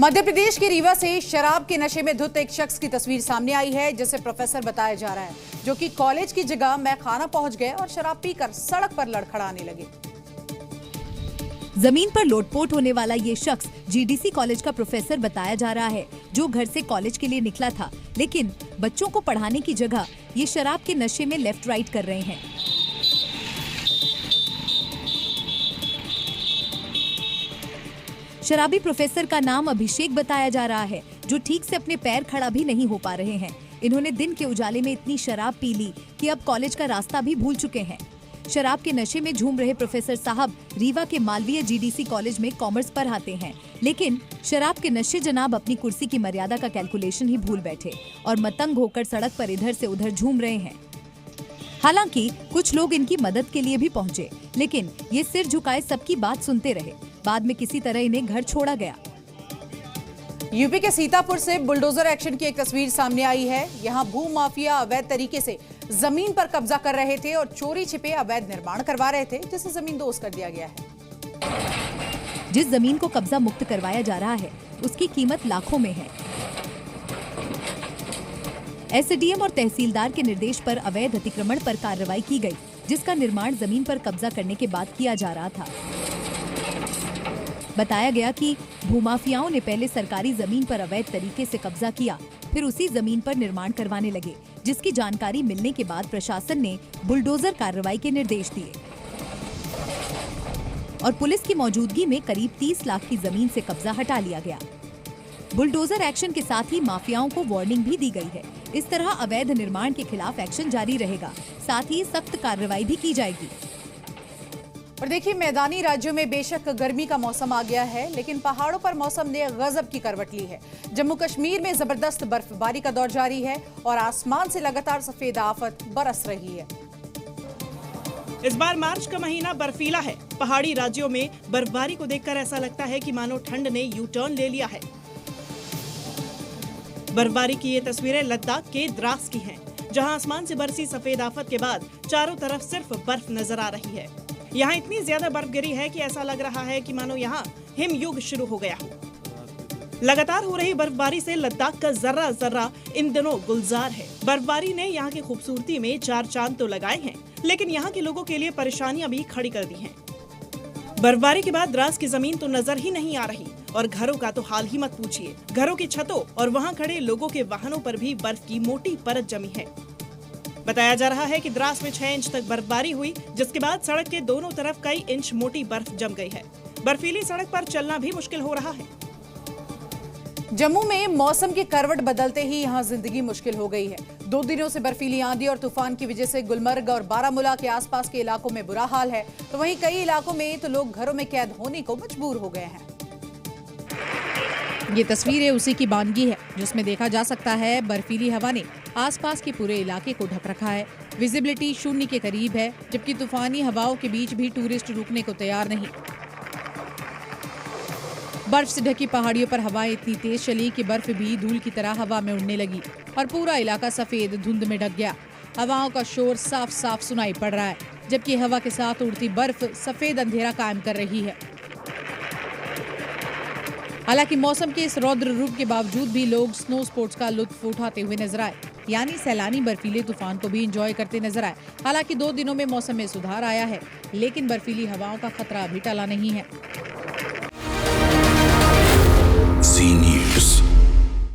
Speaker 1: मध्य प्रदेश के रीवा से शराब के नशे में धुत एक शख्स की तस्वीर सामने आई है, जिसे प्रोफेसर बताया जा रहा है, जो कि कॉलेज की जगह मैखाना पहुंच गए और शराब पीकर सड़क पर लड़खड़ाने लगे।
Speaker 12: जमीन पर लोटपोट होने वाला ये शख्स जीडीसी कॉलेज का प्रोफेसर बताया जा रहा है, जो घर से कॉलेज के लिए निकला था, लेकिन बच्चों को पढ़ाने की जगह ये शराब के नशे में लेफ्ट राइट कर रहे हैं। शराबी प्रोफेसर का नाम अभिषेक बताया जा रहा है, जो ठीक से अपने पैर खड़ा भी नहीं हो पा रहे हैं। इन्होंने दिन के उजाले में इतनी शराब पी ली कि अब कॉलेज का रास्ता भी भूल चुके हैं। शराब के नशे में झूम रहे प्रोफेसर साहब रीवा के मालवीय जीडीसी कॉलेज में कॉमर्स पढ़ाते हैं, लेकिन शराब के नशे जनाब अपनी कुर्सी की मर्यादा का कैलकुलेशन ही भूल बैठे और मतंग होकर सड़क पर इधर से उधर झूम रहे हैं। हालांकि कुछ लोग इनकी मदद के लिए भी पहुंचे, लेकिन ये सिर झुकाए सबकी बात सुनते रहे। बाद में किसी तरह इन्हें घर छोड़ा गया।
Speaker 1: यूपी के सीतापुर से बुलडोजर एक्शन की एक तस्वीर सामने आई है। यहाँ भू माफिया अवैध तरीके से जमीन पर कब्जा कर रहे थे और चोरी छिपे अवैध निर्माण करवा रहे थे, जिसे जमींदोज कर दिया गया है।
Speaker 12: जिस जमीन को कब्जा मुक्त करवाया जा रहा है, उसकी कीमत लाखों में है। एसडीएम और तहसीलदार के निर्देश पर अवैध अतिक्रमण पर कार्रवाई की गई, जिसका निर्माण जमीन पर कब्जा करने के बाद किया जा रहा था। बताया गया कि भूमाफियाओं ने पहले सरकारी जमीन पर अवैध तरीके से कब्जा किया, फिर उसी जमीन पर निर्माण करवाने लगे, जिसकी जानकारी मिलने के बाद प्रशासन ने बुलडोजर कार्रवाई के निर्देश दिए और पुलिस की मौजूदगी में करीब 30 लाख की जमीन से कब्जा हटा लिया गया। बुलडोजर एक्शन के साथ ही माफियाओं को वार्निंग भी दी गई है। इस तरह अवैध निर्माण के खिलाफ एक्शन जारी रहेगा, साथ ही सख्त कार्रवाई भी की जाएगी।
Speaker 1: और देखिए, मैदानी राज्यों में बेशक गर्मी का मौसम आ गया है, लेकिन पहाड़ों पर मौसम ने गजब की करवट ली है। जम्मू कश्मीर में जबरदस्त बर्फबारी का दौर जारी है और आसमान से लगातार सफेद आफत बरस रही है।
Speaker 15: इस बार मार्च का महीना बर्फीला है। पहाड़ी राज्यों में बर्फबारी को देखकर ऐसा लगता है कि मानो ठंड ने यू टर्न ले लिया है। बर्फबारी की ये तस्वीरें लद्दाख के द्रास की हैं, जहां आसमान से बरसी सफेद आफत के बाद चारों तरफ सिर्फ बर्फ नजर आ रही है। यहाँ इतनी ज्यादा बर्फ गिरी है कि ऐसा लग रहा है कि मानो यहाँ हिम युग शुरू हो गया हो। लगातार हो रही बर्फबारी से लद्दाख का जर्रा जर्रा इन दिनों गुलजार है। बर्फबारी ने यहाँ की खूबसूरती में 4 चांद तो लगाए हैं, लेकिन यहाँ के लोगों के लिए परेशानियां भी खड़ी कर दी हैं। बर्फबारी के बाद द्रास की जमीन तो नजर ही नहीं आ रही और घरों का तो हाल ही मत पूछिए। घरों की छतों और वहाँ खड़े लोगों के वाहनों पर भी बर्फ की मोटी परत जमी है। बताया जा रहा है कि द्रास में 6 इंच तक बर्फबारी हुई, जिसके बाद सड़क के दोनों तरफ कई इंच मोटी बर्फ जम गई है। बर्फीली सड़क पर चलना भी मुश्किल हो रहा है।
Speaker 1: जम्मू में मौसम की करवट बदलते ही यहां जिंदगी मुश्किल हो गई है। 2 दिनों से बर्फीली आंधी और तूफान की वजह से गुलमर्ग और बारामूला के आसपास के इलाकों में बुरा हाल है, तो वहीं कई इलाकों में तो लोग घरों में कैद होने को मजबूर हो गए हैं।
Speaker 14: ये तस्वीरें उसी की बानगी है जिसमें देखा जा सकता है बर्फीली हवा ने आसपास के पूरे इलाके को ढक रखा है। विजिबिलिटी 0 के करीब है, जबकि तूफानी हवाओं के बीच भी टूरिस्ट रुकने को तैयार नहीं। बर्फ से ढकी पहाड़ियों पर हवाएं इतनी तेज चली कि बर्फ भी धूल की तरह हवा में उड़ने लगी और पूरा इलाका सफेद धुंध में ढक गया। हवाओं का शोर साफ साफ सुनाई पड़ रहा है, जबकि हवा के साथ उड़ती बर्फ सफेद अंधेरा कायम कर रही है। हालांकि मौसम के इस रौद्र रूप के बावजूद भी लोग स्नो स्पोर्ट्स का लुत्फ उठाते हुए नजर आए, यानी सैलानी बर्फीले तूफान को भी एंजॉय करते नजर आए। हालांकि 2 दिनों में मौसम में सुधार आया है, लेकिन बर्फीली हवाओं का खतरा अभी टला नहीं है।